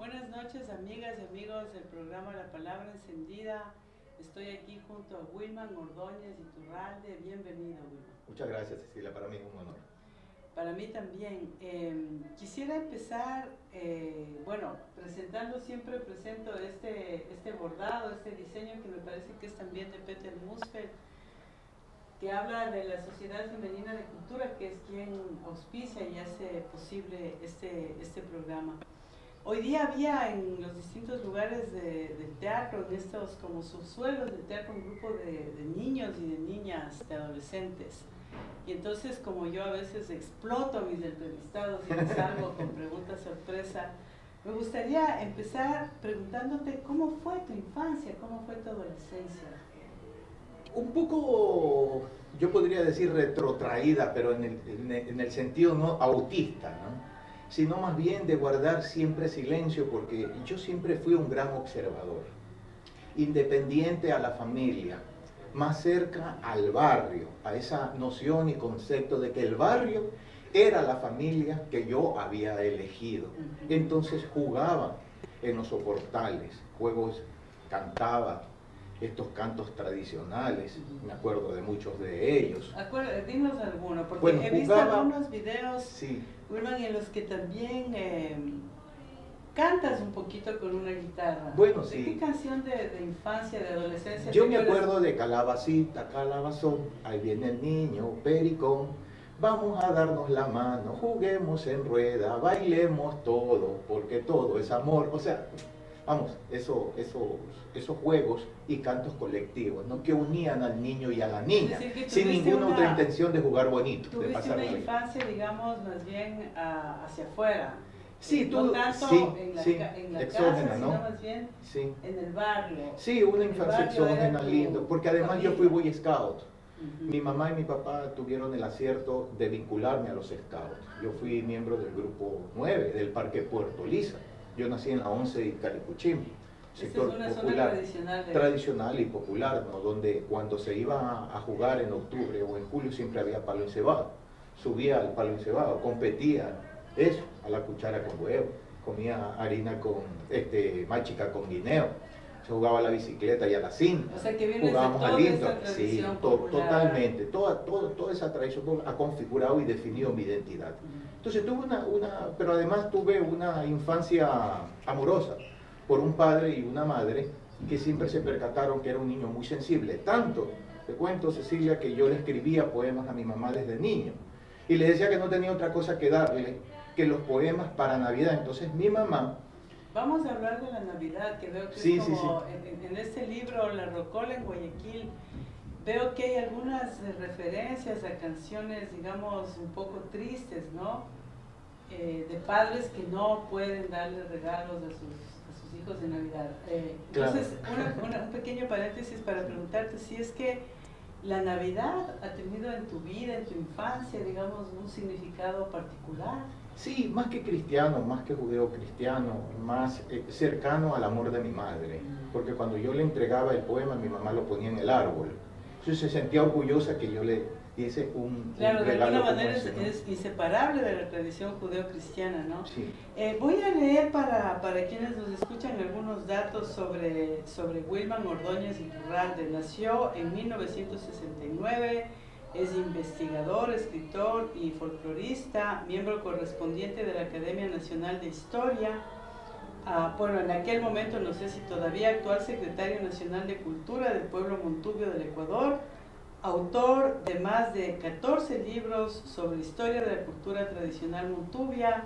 Buenas noches, amigas y amigos del programa La Palabra Encendida. Estoy aquí junto a Wilman Ordóñez Iturralde. Bienvenido, Wilman. Muchas gracias, Cecilia. Para mí es un honor. Para mí también. Quisiera empezar, presentando, siempre presento este bordado, este diseño que me parece que es también de Peter Musfeld, que habla de la Sociedad Femenina de Cultura, que es quien auspicia y hace posible este programa. Hoy día había en los distintos lugares del teatro, en estos como subsuelos del teatro, un grupo de niños y de niñas, de adolescentes. Y entonces, como yo a veces exploto a mis entrevistados y les salgo con preguntas sorpresa, me gustaría empezar preguntándote cómo fue tu infancia, cómo fue tu adolescencia. Un poco, yo podría decir retrotraída, pero en el sentido no autista, ¿no? Sino más bien de guardar siempre silencio, porque yo siempre fui un gran observador, independiente a la familia, más cerca al barrio, a esa noción y concepto de que el barrio era la familia que yo había elegido. Entonces jugaba en los soportales, juegos, cantaba estos cantos tradicionales, me acuerdo de muchos de ellos. Dinos alguno, porque bueno, he visto algunos videos, sí, Wilman, en los que también cantas un poquito con una guitarra. Bueno, ¿De sí. qué canción de infancia, de adolescencia? Yo me acuerdo de Calabacita, calabazón, ahí viene el niño Pericón, vamos a darnos la mano, juguemos en rueda, bailemos todo, porque todo es amor. O sea, vamos, esos juegos y cantos colectivos, ¿no? Que unían al niño y a la niña, sin ninguna otra intención de jugar bonito, de pasar pasar una infancia, digamos, más bien hacia afuera. Sí, no tanto en la exógena, casa, ¿no? sino más bien en el barrio. Sí, una infancia exógena, lindo, porque además familia. Yo fui Boy Scout. Mi mamá y mi papá tuvieron el acierto de vincularme a los Scouts. Yo fui miembro del grupo 9 del Parque Puerto Lisa. Yo nací en la 11 y Calipuchim, sector es una popular, zona tradicional y popular, ¿no? Donde cuando se iba a jugar en octubre o en julio siempre había palo encebado. Subía al palo encebado, competía eso, a la cuchara con huevo, comía harina con machica con guineo, se jugaba a la bicicleta y a la cinta, o sea, que jugábamos al indoor, sí, totalmente, toda esa tradición ha configurado y definido mi identidad. Entonces tuve pero además tuve una infancia amorosa por un padre y una madre que siempre se percataron que era un niño muy sensible, tanto, te cuento, Cecilia, que yo le escribía poemas a mi mamá desde niño y le decía que no tenía otra cosa que darle que los poemas para Navidad. Entonces mi mamá... Vamos a hablar de la Navidad, que veo que sí, es como sí. En este libro, La Rocola en Guayaquil, veo que hay algunas referencias a canciones, digamos, un poco tristes, ¿no? De padres que no pueden darle regalos a sus hijos de Navidad. Entonces, un pequeño paréntesis para preguntarte si es que la Navidad ha tenido en tu vida, en tu infancia, digamos, un significado particular. Sí, más que cristiano, más que judeo-cristiano, más cercano al amor de mi madre, porque cuando yo le entregaba el poema, mi mamá lo ponía en el árbol. Entonces se sentía orgullosa que yo le diese un regalo. De alguna manera es inseparable de la tradición judeo-cristiana, ¿no? Sí. Voy a leer para quienes nos escuchan algunos datos sobre Wilman Ordóñez Iturralde. Nació en 1969. Es investigador, escritor y folclorista, miembro correspondiente de la Academia Nacional de Historia. En aquel momento, no sé si todavía, actual secretario nacional de Cultura del pueblo montubio del Ecuador, autor de más de 14 libros sobre historia de la cultura tradicional montubia,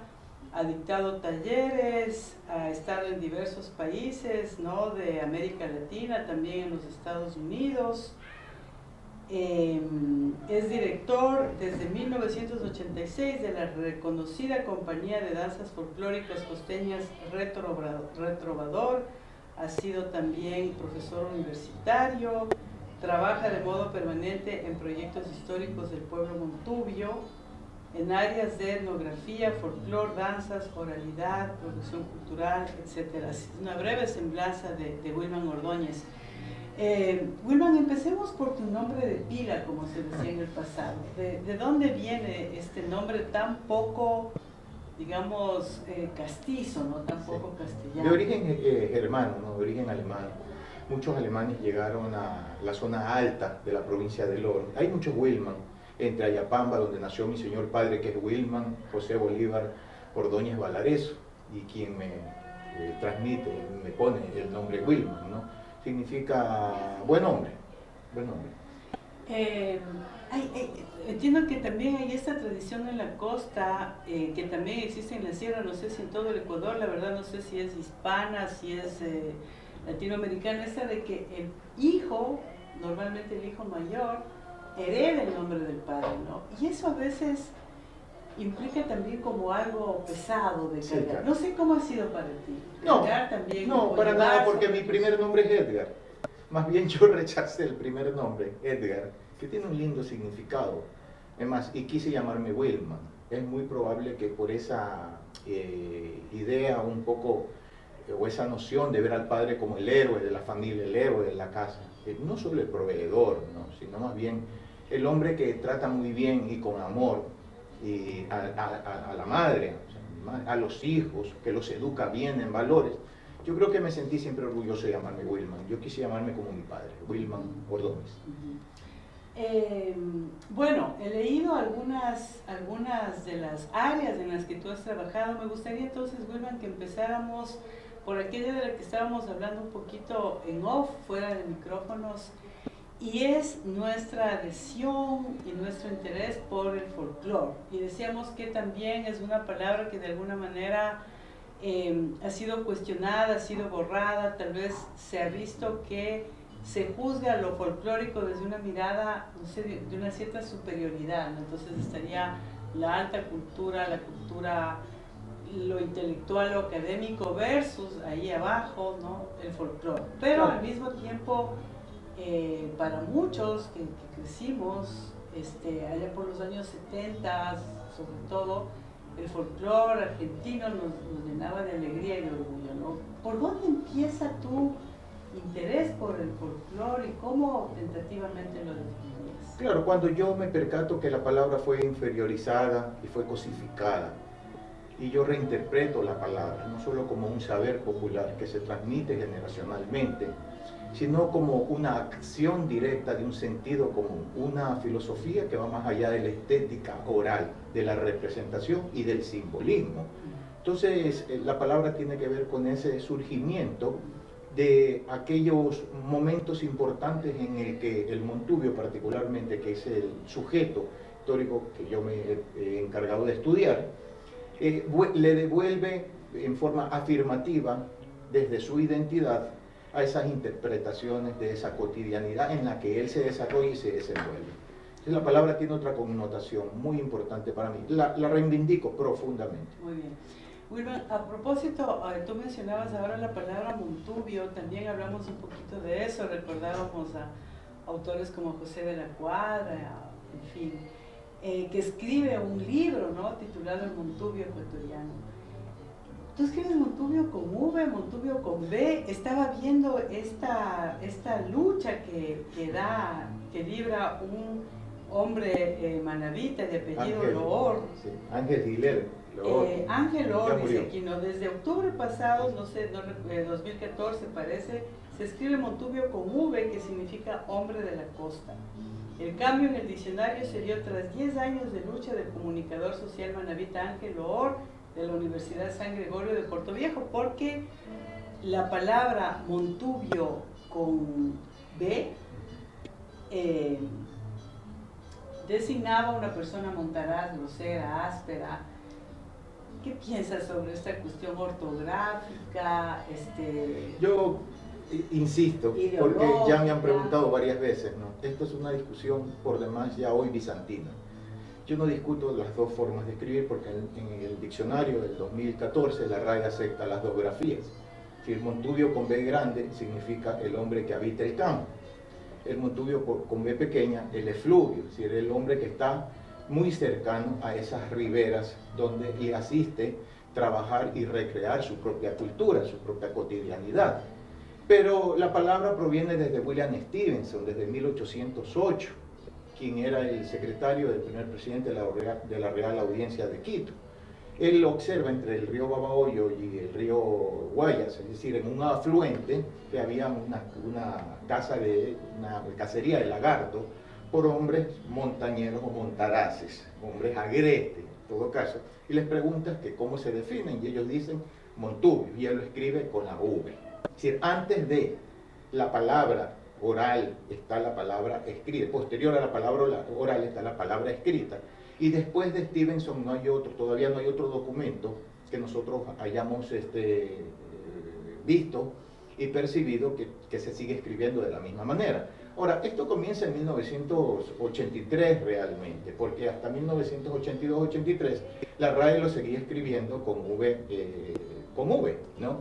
ha dictado talleres, ha estado en diversos países, ¿no?, de América Latina, también en los Estados Unidos. Es director desde 1986 de la reconocida compañía de danzas folclóricas costeñas Retrovador. Ha sido también profesor universitario, trabaja de modo permanente en proyectos históricos del pueblo montubio, en áreas de etnografía, folclor, danzas, oralidad, producción cultural, etc. Es una breve semblanza de Wilman Ordóñez. Wilman, empecemos por tu nombre de pila, como se decía en el pasado. ¿De dónde viene este nombre tan poco digamos, castizo, no tampoco Sí. castellano. De origen germano, ¿no? De origen alemán. Muchos alemanes llegaron a la zona alta de la provincia del Oro. Hay muchos Wilman, entre Ayapamba, donde nació mi señor padre, que es Wilman José Bolívar Ordóñez Valareso, y quien me transmite, me pone el nombre Wilman, ¿no? Significa buen hombre, buen hombre. Entiendo que también hay esta tradición en la costa, que también existe en la sierra, no sé si en todo el Ecuador, la verdad no sé si es hispana, si es latinoamericana, esta de que el hijo, normalmente el hijo mayor, hereda el nombre del padre, ¿no? Y eso a veces implica también como algo pesado de cargar. Sí, claro. No sé cómo ha sido para ti. No, También, no, para nada, porque mi primer nombre es Edgar. Más bien yo rechacé el primer nombre, Edgar, que tiene un lindo significado. Además, y quise llamarme Wilman. Es muy probable que por esa idea un poco, o esa noción de ver al padre como el héroe de la familia, el héroe de la casa, no solo el proveedor, ¿no? Sino más bien el hombre que trata muy bien y con amor y a la madre, o sea, a los hijos, que los educa bien en valores. Yo creo que me sentí siempre orgulloso de llamarme Wilman. Yo quise llamarme como mi padre, Wilman Ordóñez. Bueno, he leído algunas de las áreas en las que tú has trabajado. Me gustaría entonces, Wilman, que empezáramos por aquella de la que estábamos hablando un poquito en off, fuera de micrófonos, y es nuestra adhesión y nuestro interés por el folclore. Y decíamos que también es una palabra que de alguna manera ha sido cuestionada, ha sido borrada, tal vez se ha visto que se juzga lo folclórico desde una mirada, no sé, de una cierta superioridad, ¿no? Entonces estaría la alta cultura, la cultura, lo intelectual, lo académico versus ahí abajo, ¿no? El folclore. Pero al mismo tiempo, para muchos que crecimos allá por los años 70, sobre todo, el folclore argentino nos llenaba de alegría y de orgullo, ¿no? ¿Por dónde empieza tu interés por el folclore y cómo tentativamente lo definirías? Claro, cuando yo me percato que la palabra fue inferiorizada y fue cosificada, y yo reinterpreto la palabra, no solo como un saber popular que se transmite generacionalmente, sino como una acción directa de un sentido común, una filosofía que va más allá de la estética oral, de la representación y del simbolismo. Entonces, la palabra tiene que ver con ese surgimiento de aquellos momentos importantes en el que el Montubio particularmente, que es el sujeto histórico que yo me he encargado de estudiar, le devuelve en forma afirmativa desde su identidad a esas interpretaciones de esa cotidianidad en la que él se desarrolla y se desenvuelve. Entonces, la palabra tiene otra connotación muy importante para mí, la reivindico profundamente. Muy bien. Wilman, a propósito, tú mencionabas ahora la palabra Montubio, también hablamos un poquito de eso, recordábamos a autores como José de la Cuadra, en fin, que escribe un libro, ¿no?, titulado El Montubio ecuatoriano. Tú escribes Montubio con V, Montubio con B. Estaba viendo esta lucha que libra un hombre manabita de apellido Loor. Sí, Ángel Giler. Ángel Loor dice aquí, ¿no? Desde octubre pasado, no sé, 2014 parece, se escribe Montubio con V, que significa hombre de la costa. El cambio en el diccionario se dio tras 10 años de lucha del comunicador social manabita Ángel Loor de la Universidad San Gregorio de Portoviejo, porque la palabra Montubio con B designaba a una persona montaraz, grosera, áspera. ¿Qué piensas sobre esta cuestión ortográfica? Yo insisto, porque ya me han preguntado varias veces, ¿no? Esto es una discusión por demás ya hoy bizantina. Yo no discuto las dos formas de escribir porque en el diccionario del 2014 la RAE acepta las dos grafías. Si el Montubio con B grande significa el hombre que habita el campo. El Montubio con B pequeña, el efluvio, es decir, el hombre que está muy cercano a esas riberas donde le asiste trabajar y recrear su propia cultura, su propia cotidianidad. Pero la palabra proviene desde William Stevenson, desde 1808, quien era el secretario del primer presidente de la Real Audiencia de Quito. Él observa entre el río Babahoyo y el río Guayas, es decir, en un afluente que había una cacería de lagarto por hombres montañeros o montaraces, hombres agrestes en todo caso, y les preguntas que cómo se definen y ellos dicen montubios, y él lo escribe con la V. Es decir, antes de la palabra oral está la palabra escrita, posterior a la palabra oral está la palabra escrita, y después de Stevenson no hay otro, todavía no hay otro documento que nosotros hayamos visto y percibido que se sigue escribiendo de la misma manera. Ahora, esto comienza en 1983 realmente, porque hasta 1982-83 la RAE lo seguía escribiendo con V, ¿no?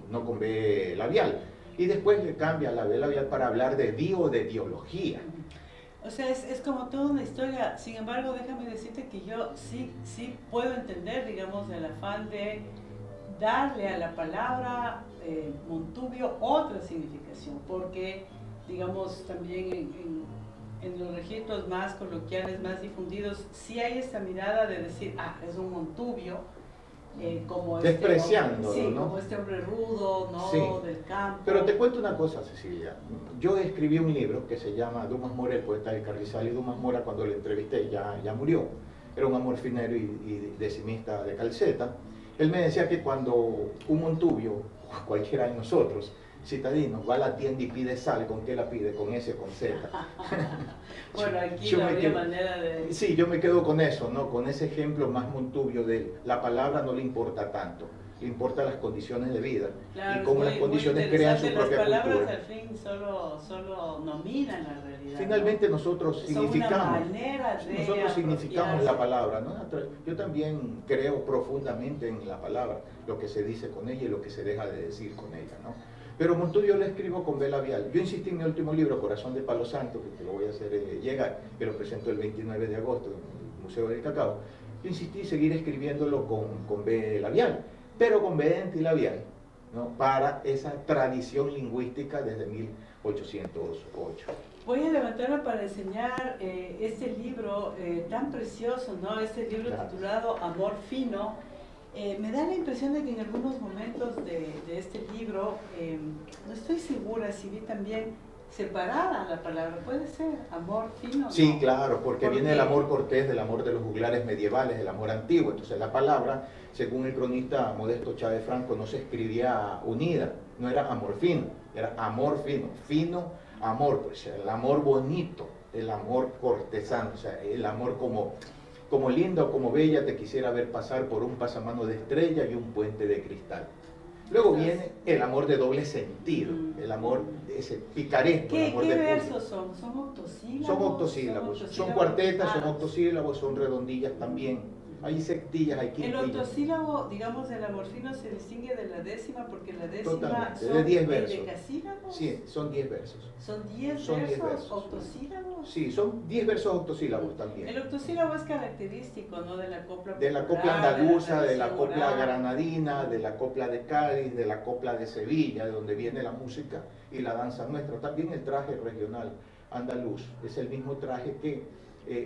No con B labial. Y después le cambia la B labial para hablar de biología. O sea, es como toda una historia. Sin embargo, déjame decirte que yo sí puedo entender, digamos, el afán de darle a la palabra montubio otra significación, porque, digamos, también en los registros más coloquiales, más difundidos, sí hay esta mirada de decir, es un montubio, como despreciándolo, sí, ¿no? como este hombre rudo, ¿no? Sí. Del campo. Pero te cuento una cosa, Cecilia. Yo escribí un libro que se llama Dumas Mora, el poeta de Carrizal, y Dumas Mora, cuando le entrevisté, ya murió. Era un amorfinero y decimista de Calceta. Él me decía que cuando un montubio, cualquiera de nosotros, citadinos, va a la tienda y pide sal, ¿con qué la pide? ¿Con S o con Z? Bueno, aquí no habría manera de... Sí, yo me quedo con eso, ¿no? Con ese ejemplo más montubio de la palabra no le importa tanto, le importan las condiciones de vida, claro, y cómo las condiciones crean su propia cultura. Las palabras al fin solo nominan la realidad. Finalmente, ¿no? Nosotros significamos, nosotros significamos la palabra, ¿no? Yo también creo profundamente en la palabra, lo que se dice con ella y lo que se deja de decir con ella, ¿no? Pero Montubio lo escribo con B labial. Yo insistí en mi último libro, Corazón de Palo Santo, que te lo voy a hacer llegar, que lo presento el 29 de agosto en el Museo del Cacao. Yo insistí en seguir escribiéndolo con B labial, pero con B antilabial, ¿no? Para esa tradición lingüística desde 1808. Voy a levantarme para enseñar este libro tan precioso, ¿no? Este libro titulado Amor Fino. Me da la impresión de que en algunos momentos de este libro, no estoy segura si vi también separada la palabra, puede ser, amor fino. Sí, ¿no? claro, porque viene el amor cortés del amor de los juglares medievales, del amor antiguo. Entonces la palabra, según el cronista Modesto Chávez Franco, no se escribía unida, no era amor fino, era amor fino, fino amor, pues el amor bonito, el amor cortesano, o sea, el amor como linda o como bella te quisiera ver pasar por un pasamano de estrella y un puente de cristal. Luego viene el amor de doble sentido, el amor ese picaresco. ¿Qué amor de versos son? ¿Son octosílabos? Son octosílabos, son cuartetas, son octosílabos, son redondillas también. Hay sectillas, hay quintillas. El octosílabo, digamos, del amor fino se distingue de la décima porque la décima totalmente, son de 10 versos. endecasílabos. Sí, son 10 versos. ¿Son 10 versos octosílabos? Sí, son 10 versos octosílabos también. El octosílabo es característico, ¿no? De la copla popular, de la copla andaluza, de la copla oral, granadina, de la copla de Cádiz, de la copla de Sevilla, de donde viene la música y la danza nuestra. También el traje regional andaluz es el mismo traje que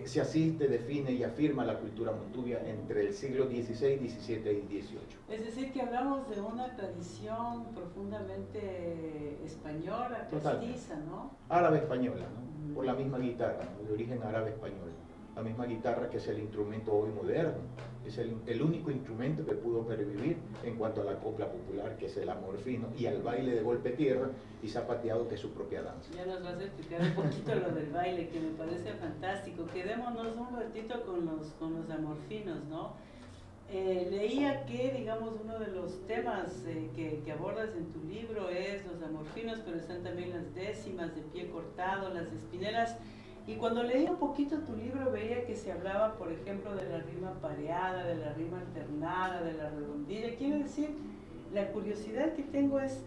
se asiste, define y afirma la cultura montubia entre el siglo XVI, XVII y XVIII. Es decir, que hablamos de una tradición profundamente española, castiza, ¿no? Árabe española, ¿no? Por la misma guitarra, ¿no? De origen árabe español. La misma guitarra que es el instrumento hoy moderno, es el único instrumento que pudo pervivir en cuanto a la copla popular, que es el amor fino, y al baile de golpe tierra y zapateado, que es su propia danza. Ya nos vas a explicar un poquito lo del baile, que me parece fantástico. Quedémonos un ratito con los amorfinos, ¿no? Leía que, digamos, uno de los temas que abordas en tu libro es los amorfinos, pero están también las décimas de pie cortado, las espinelas. Y cuando leía un poquito tu libro veía que se hablaba, por ejemplo, de la rima pareada, de la rima alternada, de la redondilla. Quiero decir, la curiosidad que tengo es,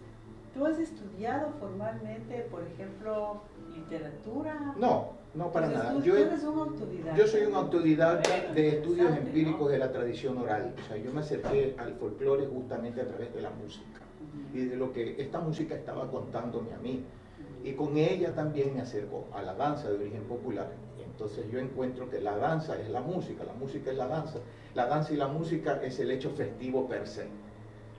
¿tú has estudiado formalmente, por ejemplo, literatura? No, para nada. Tú eres un autodidacta. Yo soy un autodidacta de estudios empíricos, ¿no? de la tradición oral. O sea, yo me acerqué al folclore justamente a través de la música y de lo que esta música estaba contándome a mí. Y con ella también me acerco a la danza de origen popular. Entonces yo encuentro que la danza es la música es la danza y la música es el hecho festivo per se.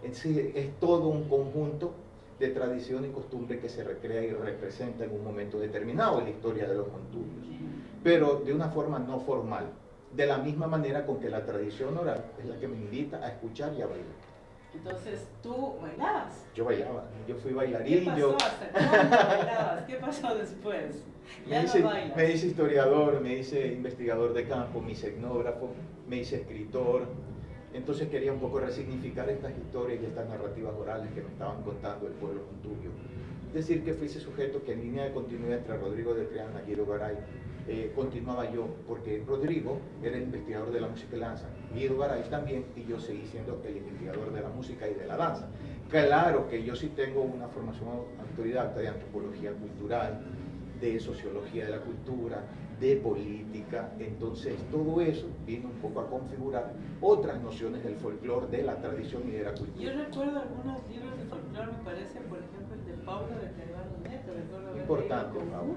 Es todo un conjunto de tradición y costumbre que se recrea y representa en un momento determinado en la historia de los montubios, pero de una forma no formal, de la misma manera con que la tradición oral es la que me invita a escuchar y a bailar. Entonces, ¿tú bailabas? Yo bailaba, yo fui bailarín. ¿Qué pasó hasta cuándo bailabas? ¿Qué pasó después? Me hice historiador, me hice investigador de campo, me hice etnógrafo, me hice escritor. Entonces quería un poco resignificar estas historias y estas narrativas orales que me estaban contando el pueblo montubio. Decir que fui ese sujeto que en línea de continuidad entre Rodrigo de Triana y Guido Garay continuaba yo, porque Rodrigo era el investigador de la música y la danza, Guido Garay también, y yo seguí siendo el investigador de la música y de la danza. Claro que yo sí tengo una formación autodidacta de antropología cultural, de sociología de la cultura, de política, entonces todo eso vino un poco a configurar otras nociones del folclore, de la tradición y de la cultura. Yo recuerdo algunos libros de folclore, me parece, por ejemplo, el de Pablo de Eduardo Neto, recuerdo haber importante, con Pablo.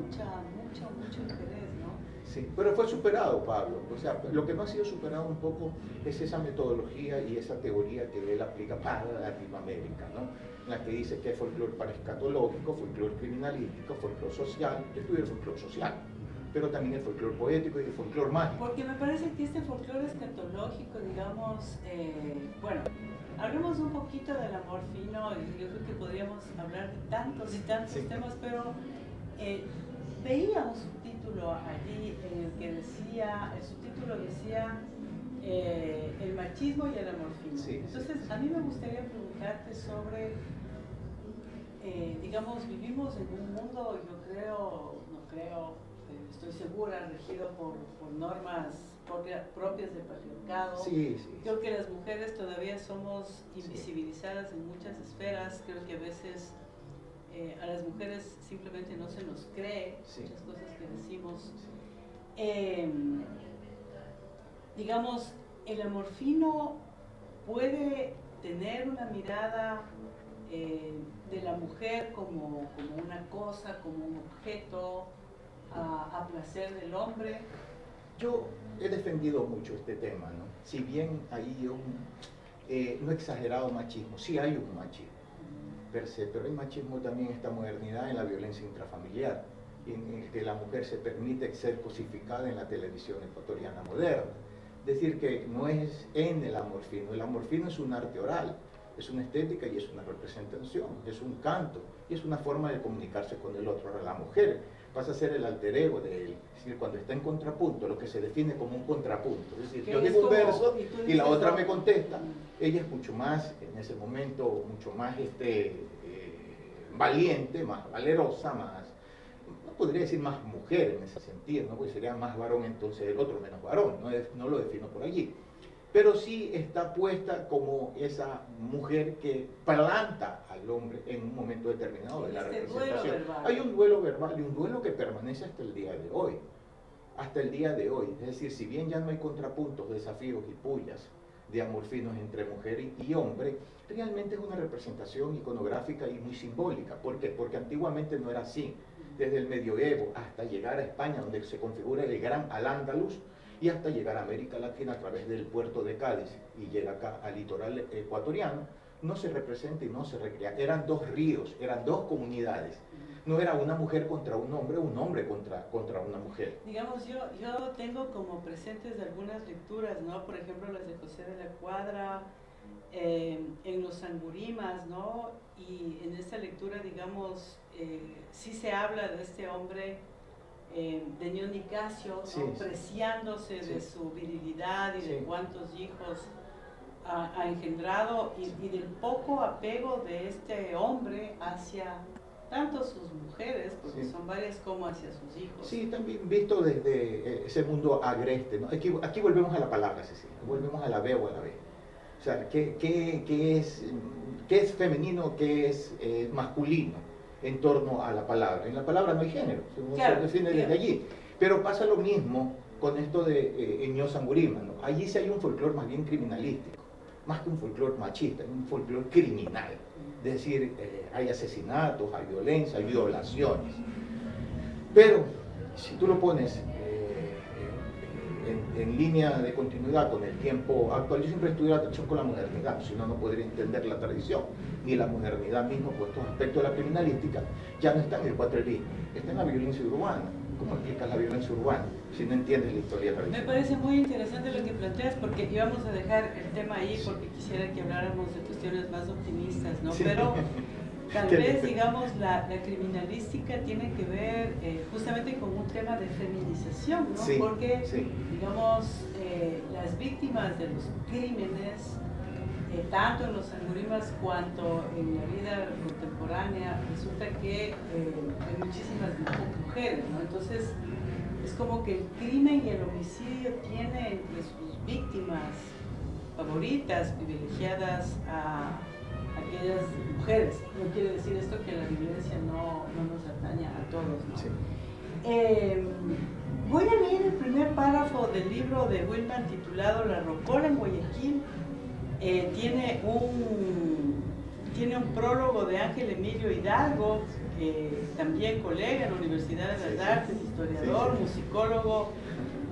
mucho interés, ¿no? Sí, pero fue superado, Pablo. O sea, lo que no ha sido superado un poco es esa metodología y esa teoría que él aplica para Latinoamérica, ¿no? En la que dice que es folclore paraescatológico, folclore criminalístico, folclore social. Yo estudié el folclore social, pero también el folclore poético y el folclore mágico. Porque me parece que este folclore escatológico, digamos, bueno, hablemos un poquito del amor fino, y yo creo que podríamos hablar de tantos y tantos temas, pero veía un subtítulo allí en el que decía, el subtítulo decía el machismo y el amor fino. Sí, entonces, a mí me gustaría preguntarte sobre, digamos, vivimos en un mundo, estoy segura, regido por normas propias del patriarcado. Sí, sí. Creo que las mujeres todavía somos invisibilizadas en muchas esferas. Creo que a veces a las mujeres simplemente no se nos cree muchas cosas que decimos. Digamos, el amor fino puede tener una mirada de la mujer como una cosa, como un objeto, a placer del hombre. Yo he defendido mucho este tema, ¿no? Si bien hay no exagerado machismo, sí hay un machismo per se, pero hay machismo también, esta modernidad en la violencia intrafamiliar, en el que la mujer se permite ser cosificada en la televisión ecuatoriana moderna. Decir que no es en el amor fino es un arte oral, es una estética y es una representación, es un canto y es una forma de comunicarse con el otro. Ahora, la mujer pasa a ser el alter ego de él, es decir, cuando está en contrapunto, lo que se define como un contrapunto, es decir, yo digo un verso y la otra me contesta. Ella es mucho más, en ese momento, mucho más valiente, más valerosa, más, no podría decir más mujer en ese sentido, ¿no? Porque sería más varón, entonces el otro menos varón, no lo defino por allí. Pero sí está puesta como esa mujer que planta al hombre en un momento determinado de la representación. Hay un duelo verbal y un duelo que permanece hasta el día de hoy. Hasta el día de hoy. Es decir, si bien ya no hay contrapuntos, desafíos y pullas de amor finos entre mujer y hombre, realmente es una representación iconográfica y muy simbólica. ¿Por qué? Porque antiguamente no era así. Desde el medioevo hasta llegar a España, donde se configura el gran Al-Ándalus, y hasta llegar a América Latina a través del puerto de Cádiz y llega acá al litoral ecuatoriano, no se representa y no se recrea. Eran dos ríos, eran dos comunidades. No era una mujer contra un hombre contra una mujer. Digamos, yo tengo como presentes algunas lecturas, ¿no? Por ejemplo, las de José de la Cuadra, en los Sangurimas, ¿no? Y en esta lectura, digamos, sí se habla de este hombre de Ñón Nicasio, ¿no? Preciándose de su virilidad y de cuántos hijos ha engendrado y del poco apego de este hombre hacia tanto sus mujeres, porque son varias, como hacia sus hijos. Sí, también visto desde ese mundo agreste, ¿no? Aquí volvemos a la palabra, Cecilia, volvemos a la B o a la B. O sea, ¿qué es femenino, qué es masculino? En torno a la palabra. En la palabra no hay género, se define desde allí. Pero pasa lo mismo con esto de Ño Sangurima, ¿no? Allí sí hay un folclore más bien criminalístico, más que un folclore machista, un folclore criminal. Es decir, hay asesinatos, hay violencia, hay violaciones. Pero si tú lo pones en línea de continuidad con el tiempo actual, yo siempre estudio la tradición con la modernidad, si no, no podría entender la tradición, ni la modernidad misma, pues estos aspectos de la criminalística ya no están en el cuatrerismo, está en la violencia urbana. ¿Cómo explicas la violencia urbana si no entiendes la historia tradicional? Me parece muy interesante lo que planteas, porque íbamos a dejar el tema ahí porque quisiera que habláramos de cuestiones más optimistas, ¿no? Sí. Pero tal vez, digamos, la criminalística tiene que ver justamente con un tema de feminización, ¿no? Sí, porque, sí. digamos, las víctimas de los crímenes, tanto en los Sangurimas cuanto en la vida contemporánea, resulta que hay muchísimas mujeres, ¿no? Entonces, es como que el crimen y el homicidio tienen entre sus víctimas favoritas, privilegiadas a aquellas mujeres. No quiere decir esto que la violencia no nos atañe a todos, ¿no? Sí. Voy a leer el primer párrafo del libro de Wilman titulado La Rocola en Guayaquil. Tiene un prólogo de Ángel Emilio Hidalgo, también colega en la Universidad de las Artes, historiador, musicólogo.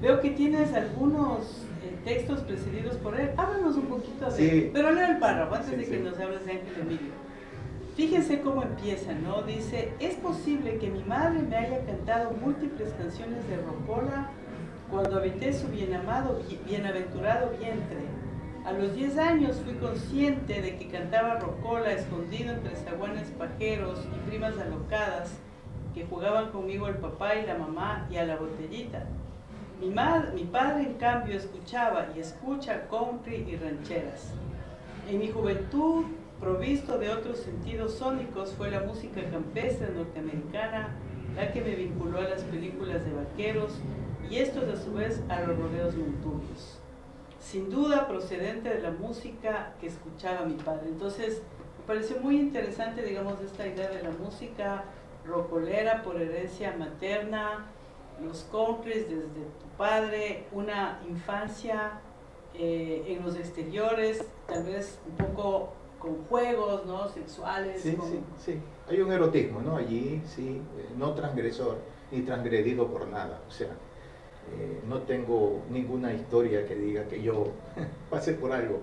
Veo que tienes algunos textos precedidos por él. Háblanos un poquito de... Pero leo el párrafo antes de que nos hables de Ángel Emilio. Fíjense cómo empieza, ¿no? Dice: es posible que mi madre me haya cantado múltiples canciones de rocola cuando habité su bienaventurado vientre. A los 10 años fui consciente de que cantaba rocola escondido entre zaguanes pajeros y primas alocadas que jugaban conmigo el papá y la mamá y a la botellita. Mi padre, en cambio, escuchaba y escucha country y rancheras. En mi juventud, provisto de otros sentidos sónicos, fue la música campestre norteamericana la que me vinculó a las películas de vaqueros y estos a su vez a los rodeos montunos. Sin duda procedente de la música que escuchaba mi padre. Entonces, me pareció muy interesante, digamos, esta idea de la música rocolera por herencia materna, los countries desde tu padre, una infancia en los exteriores, tal vez un poco con juegos, ¿no?, sexuales. Sí, sí, sí. Hay un erotismo, ¿no? Allí, sí, no transgresor, ni transgredido por nada. O sea, no tengo ninguna historia que diga que yo pasé por algo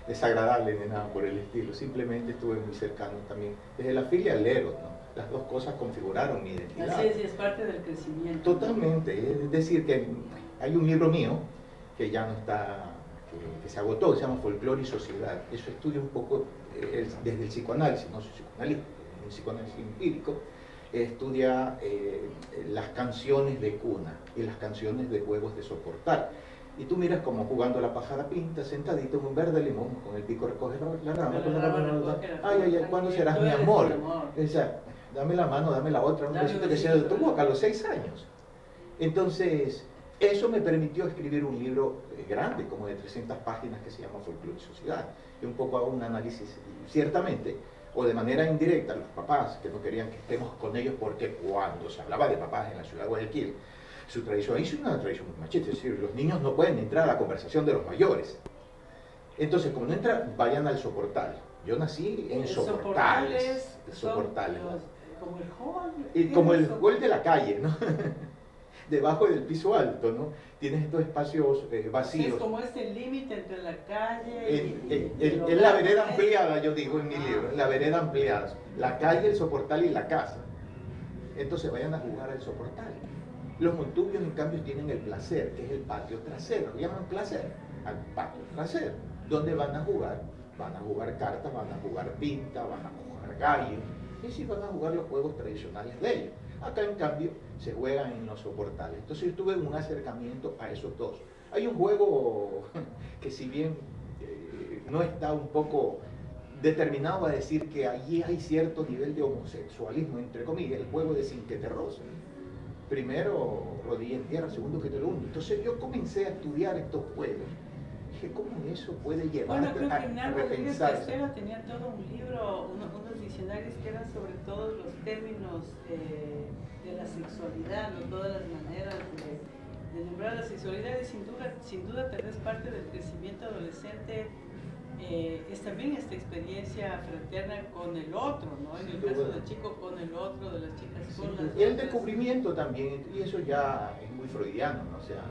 desagradable ni nada por el estilo. Simplemente estuve muy cercano también. Desde la filia al Eros, ¿no? Las dos cosas configuraron mi identidad. Así es parte del crecimiento. Totalmente. Es decir, que hay un libro mío que ya no está, que se agotó, que se llama Folclore y Sociedad. Eso estudia un poco desde el psicoanálisis, no soy psicoanalista, el psicoanálisis empírico. Estudia las canciones de cuna y las canciones de juegos de soportar. Y tú miras como jugando la pájara pinta, sentadito en un verde limón, con el pico recoge la rama, ay, ay, ay, ¿cuándo serás mi amor? O sea, dame la mano, dame la otra, un besito que sea de tu boca, a los 6 años. Entonces, eso me permitió escribir un libro grande, como de 300 páginas, que se llama Folclore y Sociedad. Y un poco hago un análisis, ciertamente, o de manera indirecta, los papás que no querían que estemos con ellos, porque cuando se hablaba de papás en la ciudad de Guayaquil, su tradición es una tradición muy machista, es decir, los niños no pueden entrar a la conversación de los mayores. Entonces, como no entran, vayan al soportal. Yo nací en soportales. Soportales. Como el hall. Y como el hall de la calle, ¿no? Debajo del piso alto, ¿no? Tienes estos espacios vacíos. Es como este límite entre la calle es la vereda ampliada, yo digo en mi libro, la vereda ampliada. La calle, el soportal y la casa. Entonces vayan a jugar al soportal. Los montubios, en cambio, tienen el placer, que es el patio trasero. Lo llaman placer, al patio trasero. Donde van a jugar cartas, van a jugar pinta, van a jugar gallo. Y sí van a jugar los juegos tradicionales de ellos. Acá, en cambio, se juegan en los soportales. Entonces yo tuve un acercamiento a esos dos. Hay un juego que, si bien no está un poco determinado a decir que allí hay cierto nivel de homosexualismo, entre comillas, el juego de Sin que te rocen. Primero, rodilla en tierra, segundo, que te lo hundo. Entonces yo comencé a estudiar estos juegos. Dije, ¿cómo eso puede llevar creo que Hernán Rodríguez repensarse? tenía todo un libro, unos diccionarios que eran sobre todos los términos de la sexualidad, ¿no? Todas las maneras de nombrar la sexualidad, y sin duda tal vez parte del crecimiento adolescente es también esta experiencia fraterna con el otro, ¿no? En el caso del chico con el otro, de las chicas con las y el otras. descubrimiento también, y eso ya es muy freudiano, ¿no? O sea,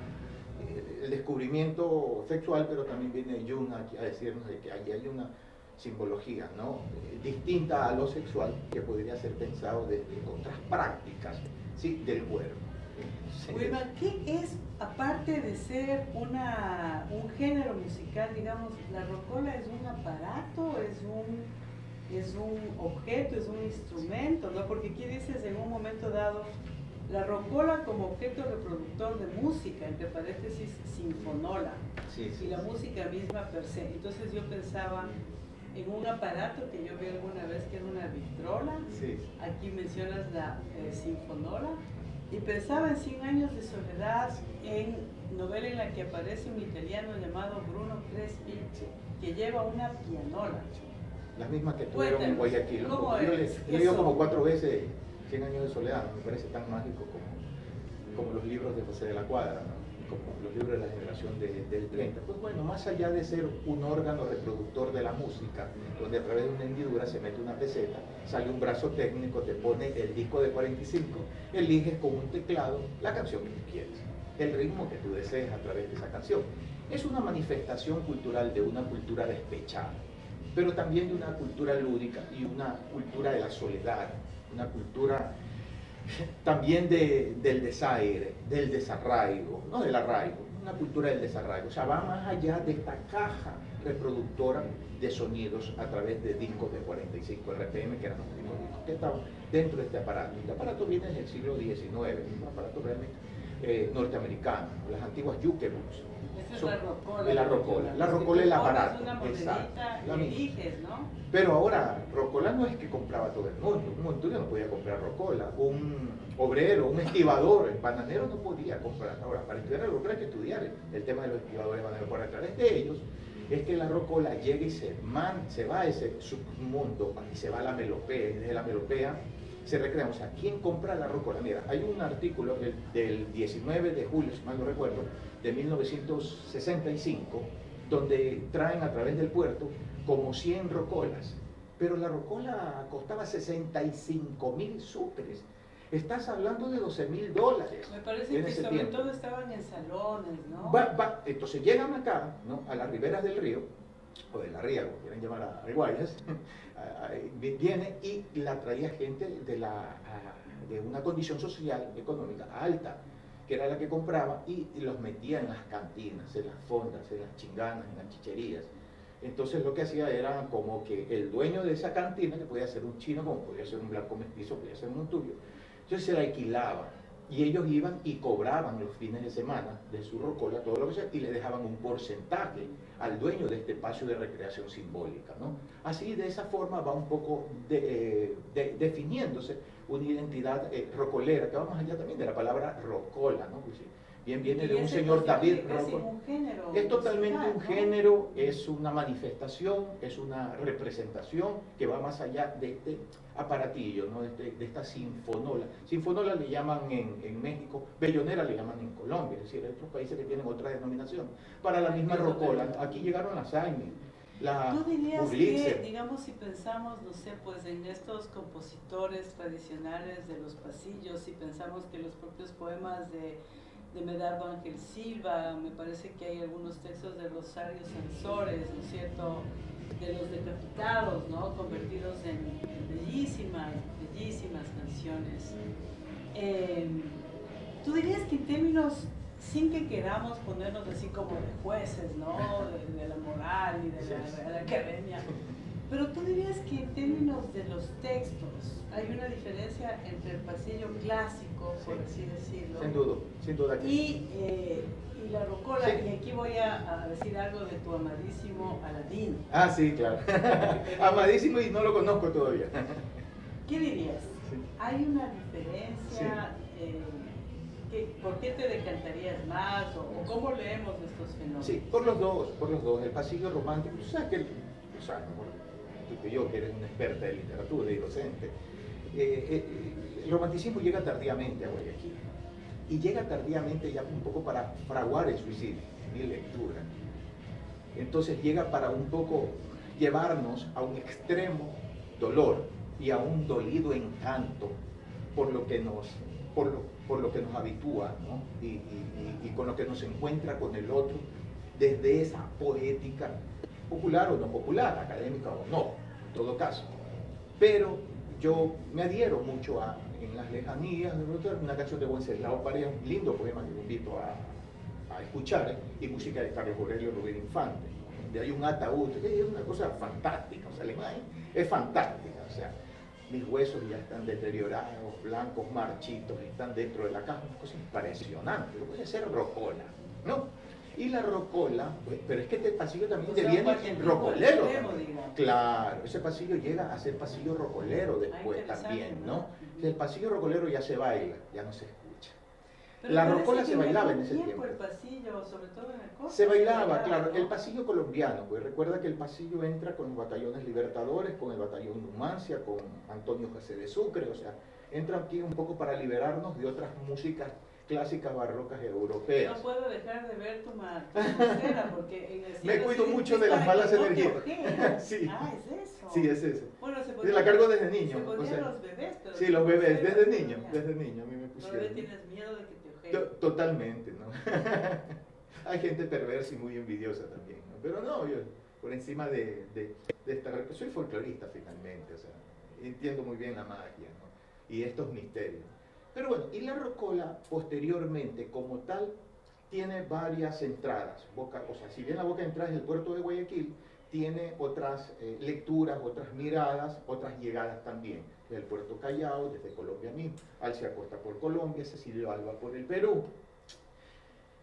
el descubrimiento sexual, pero también viene Jung aquí a decirnos de que allí hay una simbología, ¿no? Distinta a lo sexual, que podría ser pensado desde otras prácticas, ¿sí? Del cuerpo. Wilman, ¿qué es, aparte de ser un género musical, digamos, la rocola es un aparato, es un objeto, es un instrumento, ¿no? Porque aquí dices en un momento dado, la rocola como objeto reproductor de música, entre paréntesis, sinfonola, Sí, sí, y la música misma per se. Entonces yo pensaba en un aparato que yo vi alguna vez que era una vitrola, sí. aquí mencionas la sinfonola, y pensaba en 100 años de soledad, en novela en la que aparece un italiano llamado Bruno Crespi, que lleva una pianola. Las mismas que tuvieron en Guayaquil. ¿Cómo Yo es? he leído como 4 veces 100 años de soledad, me parece tan mágico como los libros de José de la Cuadra, ¿no? Como los libros de la generación del 30. Pues bueno, más allá de ser un órgano reproductor de la música, donde a través de una hendidura se mete una peseta, sale un brazo técnico, te pone el disco de 45, eliges con un teclado la canción que tú quieres, el ritmo que tú desees a través de esa canción. Es una manifestación cultural de una cultura despechada, pero también de una cultura lúdica y una cultura de la soledad, una cultura también del desaire, del desarraigo, no del arraigo, una cultura del desarraigo. O sea, va más allá de esta caja reproductora de sonidos a través de discos de 45 RPM, que eran los únicos discos que estaban dentro de este aparato. Este aparato viene desde el siglo XIX, es un aparato realmente norteamericano, las antiguas jukebox. Esa es la rocola. La rocola. La rocola es el aparato. Una monedita y eliges, ¿no? Pero ahora, rocola no es que compraba todo el mundo. Un monturio no podía comprar rocola. Un obrero, un estibador, el bananero no podía comprar. Ahora, para estudiar la rocola hay que estudiar el tema de los estibadores bananeros. Por a través de ellos es que la rocola llega y se va a ese submundo y se va a la melopea. Y desde la melopea se recrean. O sea, ¿quién compra la rocola? Mira, hay un artículo del 19 de julio, si mal no recuerdo, de 1965, donde traen a través del puerto como 100 rocolas, pero la rocola costaba 65.000 sucres. Estás hablando de $12.000. Me parece que sobre todo estaban en salones, ¿no? Entonces llegan acá, ¿no? A las riberas del río, o de la ría, como quieran llamar a Guayas, viene y la traía gente de una condición social, económica alta, que era la que compraba, y los metía en las cantinas, en las fondas, en las chinganas, en las chicherías. Entonces lo que hacía era como que el dueño de esa cantina, que podía ser un chino, como podía ser un blanco mestizo, podía ser un tuyo, entonces se la alquilaba, y ellos iban y cobraban los fines de semana de su rocola, todo lo que sea, y le dejaban un porcentaje al dueño de este espacio de recreación simbólica, ¿no? Así, de esa forma va un poco definiéndose una identidad rocolera, que va más allá también de la palabra rocola, ¿no? Pues, bien viene de un señor David Rocola. Es totalmente un género, es una manifestación, es una representación que va más allá de este aparatillo, ¿no? de esta sinfonola. Sinfonola le llaman en México, bellonera le llaman en Colombia, es decir, hay otros países que tienen otra denominación. Para la misma rocola, aquí llegaron las Jaime, ¿Tú dirías que, digamos, si pensamos, no sé, pues en estos compositores tradicionales de los pasillos, si pensamos que los propios poemas de Medardo Ángel Silva, me parece que hay algunos textos de Rosario Sansores, ¿no es cierto?, de los decapitados, ¿no?, convertidos en bellísimas, bellísimas canciones. ¿Tú dirías que en términos, sin que queramos ponernos así como de jueces, ¿no?, de la moral y de la academia, pero tú dirías que en términos de los textos hay una diferencia entre el pasillo clásico, por así decirlo, sin duda y la rocola? Sí. Y aquí voy a decir algo de tu amadísimo Aladín. Ah, sí, claro. Amadísimo, y no lo conozco todavía. ¿Qué dirías? Sí. ¿Hay una diferencia? Sí. ¿Por qué te decantarías más? ¿O cómo leemos estos fenómenos? Sí, por los dos. El pasillo romántico, tú sabes que yo, que eres una experta de literatura y docente, el romanticismo llega tardíamente a Guayaquil, y llega tardíamente ya un poco para fraguar el suicidio, mi lectura. Entonces llega para un poco llevarnos a un extremo dolor y a un dolido encanto por lo que nos, por lo que nos habitúa, ¿no? Y con lo que nos encuentra con el otro desde esa poética, popular o no popular, académica o no, en todo caso. Pero yo me adhiero mucho a En las lejanías, una canción de Wenceslao Pareja, un lindo poema que lo invito a escuchar, y música de Carlos Aurelio Rubén Infante, donde hay un ataúd, que es una cosa fantástica, o sea, la imagen es fantástica, o sea, mis huesos ya están deteriorados, blancos, marchitos, están dentro de la caja, una cosa impresionante, puede ser rocola, ¿no? Y la rocola, pues, pero es que este pasillo también deviene rocolero. Claro, ese pasillo llega a ser pasillo rocolero después también, ¿no? El pasillo rocolero ya se baila, ya no se escucha. Pero la rocola se bailaba en ese tiempo. El pasillo, sobre todo en el costo, se bailaba, claro, ¿no? El pasillo colombiano, pues recuerda que el pasillo entra con los batallones libertadores, con el batallón Numancia, con Antonio José de Sucre, o sea, entra aquí un poco para liberarnos de otras músicas clásicas barrocas europeas. No puedo dejar de ver tu pulsera porque en el cielo me cuido mucho de las malas energías. Sí. Ah, es eso. Sí, es eso. Bueno, la cargo desde niño. Se o sea, los bebés, pero sí, los bebés, desde niño a mí me pusieron. ¿Todavía tienes miedo de que te ojeen? Totalmente, ¿no? Hay gente perversa y muy envidiosa también, ¿no? Pero no, yo por encima de estar, soy folclorista finalmente, o sea, entiendo muy bien la magia, ¿no? Y estos misterios. Pero bueno, y la rocola posteriormente como tal tiene varias entradas, o sea, si bien la boca de entrada es el puerto de Guayaquil, tiene otras lecturas, otras miradas, otras llegadas también, desde el puerto Callao, desde Colombia mismo, Alcia Costa por Colombia, Cecilio Alba por el Perú.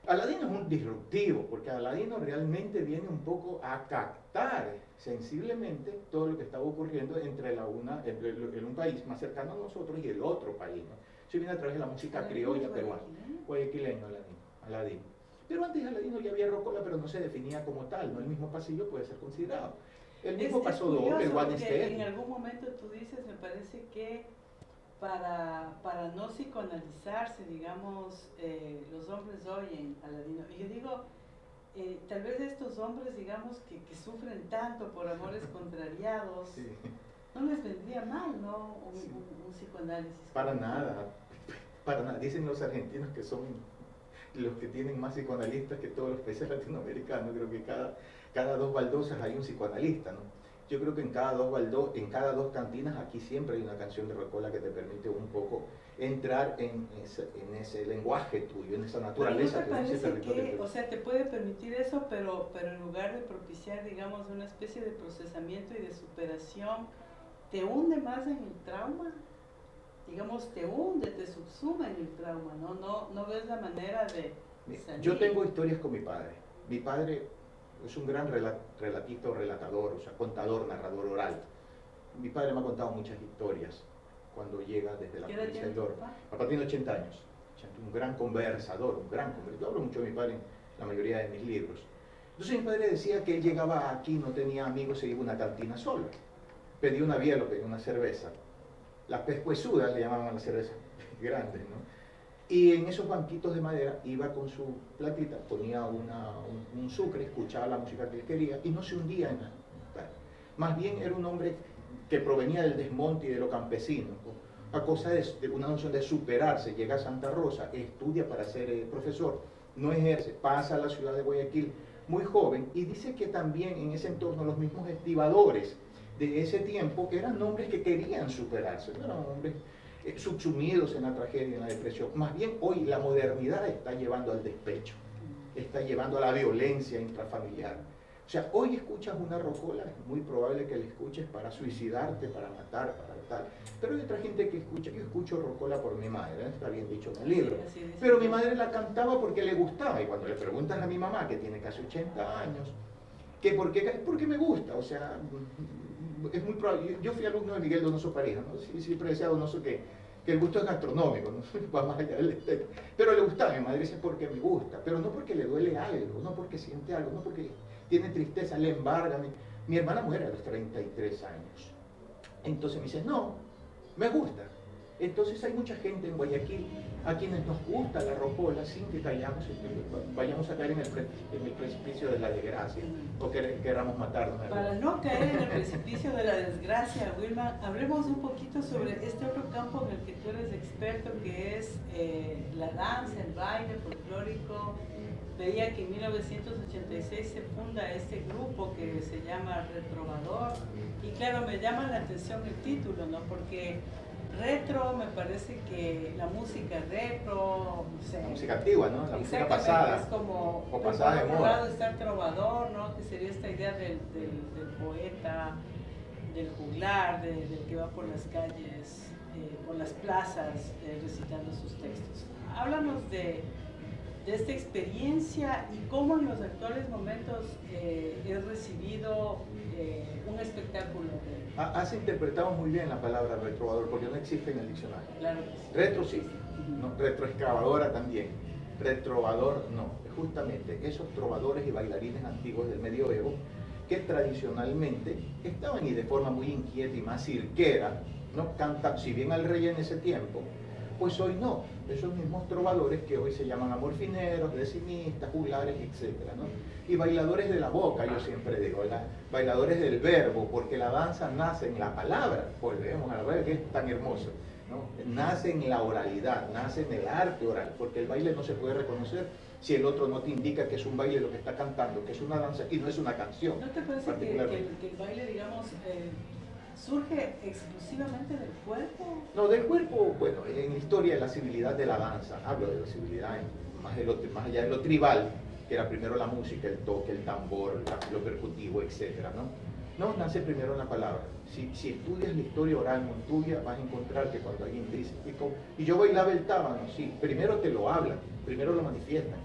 Aladino es un disruptivo, porque Aladino realmente viene un poco a captar sensiblemente todo lo que estaba ocurriendo entre un país más cercano a nosotros y el otro país, ¿no? Eso viene a través de la música criolla peruana, guayaquileño, Aladino. Pero antes de Aladino ya había rocola, pero no se definía como tal, ¿no? El mismo pasillo puede ser considerado. El mismo paso doble, el One Step. En algún momento tú dices, me parece que para no psicoanalizarse, digamos, los hombres oyen Aladino. Y yo digo, tal vez estos hombres, digamos, que sufren tanto por amores contrariados, sí, no les vendría mal, ¿no? Un psicoanálisis. Para nada. Dicen los argentinos que son los que tienen más psicoanalistas que todos los países latinoamericanos. Creo que cada dos baldosas hay un psicoanalista, ¿no? Yo creo que en cada dos cantinas aquí siempre hay una canción de rocola que te permite un poco entrar en ese lenguaje tuyo, en esa naturaleza que en ese territorio. O sea, te puede permitir eso, pero en lugar de propiciar, digamos, una especie de procesamiento y de superación, te hunde más en el trauma, digamos, te hunde, te subsume en el trauma, no ves la manera de salir. Yo tengo historias con mi padre. Mi padre es un gran relatista o relatador, o sea, contador, narrador oral. Mi padre me ha contado muchas historias cuando llega desde la provincia del Oro. Papá tiene 80 años, un gran conversador, Yo hablo mucho de mi padre en la mayoría de mis libros. Entonces mi padre decía que él llegaba aquí, no tenía amigos, se iba a una cantina solo. Pedía una biela, pedía una cerveza. Las pescuezudas le llamaban a las cervezas grandes, ¿no? Y en esos banquitos de madera iba con su platita, ponía un sucre, escuchaba la música que él quería y no se hundía en nada. Más bien era un hombre que provenía del desmonte y de lo campesino, a cosa de una noción de superarse. Llega a Santa Rosa, estudia para ser profesor, no ejerce, pasa a la ciudad de Guayaquil muy joven y dice que también en ese entorno los mismos estibadores de ese tiempo eran hombres que querían superarse, no eran hombres subsumidos en la tragedia, en la depresión. Más bien hoy la modernidad está llevando al despecho, está llevando a la violencia intrafamiliar. O sea, hoy escuchas una rocola, es muy probable que la escuches para suicidarte, para matar, para tal. Pero hay otra gente que escucha, yo escucho rocola por mi madre, está bien dicho en el libro. Pero mi madre la cantaba porque le gustaba, y cuando le preguntas a mi mamá, que tiene casi 80 años, que por qué, es porque me gusta, o sea, es muy probable. Yo fui alumno de Miguel Donoso Pareja, ¿no? Siempre decía Donoso que el gusto es gastronómico, ¿no? Va más allá del estético. Pero le gustaba, mi madre dice porque me gusta, pero no porque le duele algo, no porque siente algo, no porque tiene tristeza, le embarga. Mi hermana muere a los 33 años. Entonces me dice, no, me gusta. Entonces hay mucha gente en Guayaquil a quienes nos gusta la rocola sin que vayamos a caer en el precipicio de la desgracia o que queramos matarnos. Para no caer en el precipicio de la desgracia, Wilman, hablemos un poquito sobre este otro campo en el que tú eres experto, que es la danza, el baile folclórico. Veía que en 1986 se funda este grupo que se llama Retrovador, y claro, me llama la atención el título, ¿no? Porque retro, me parece que la música retro, no sé, la música antigua, ¿no? La música pasada. Es como, o pasada de por un moda. lado está el trovador, ¿no? Que sería esta idea del poeta, del juglar, del que va por las calles, por las plazas, recitando sus textos. Háblanos de esta experiencia y cómo en los actuales momentos es recibido un espectáculo. Has interpretado muy bien la palabra retrovador, porque no existe en el diccionario. Claro que sí. Retro sí, no, retroexcavadora también, retrovador no. Justamente esos trovadores y bailarines antiguos del medioevo que tradicionalmente estaban, y de forma muy inquieta y más cirquera, ¿no? Cantan, si bien al rey en ese tiempo, pues hoy no. Esos mismos trovadores que hoy se llaman amorfineros, decimistas, juglares, etc., ¿no? Y bailadores de la boca, yo siempre digo, bailadores del verbo, porque la danza nace en la palabra. Volvemos a la palabra, que es tan hermoso, ¿no? Nace en la oralidad, nace en el arte oral, porque el baile no se puede reconocer si el otro no te indica que es un baile lo que está cantando, que es una danza y no es una canción. ¿No te parece que el baile, digamos, surge exclusivamente del cuerpo? No, del cuerpo, bueno, en la historia de la civilidad de la danza, hablo de la civilidad más allá de lo tribal, que era primero la música, el toque, el tambor, lo percutivo, etcétera, ¿no? No, nace primero en la palabra. Si estudias la historia oral montuvia, vas a encontrar que cuando alguien dice, y yo bailaba el tábano, sí, primero te lo hablan, primero lo manifiestan,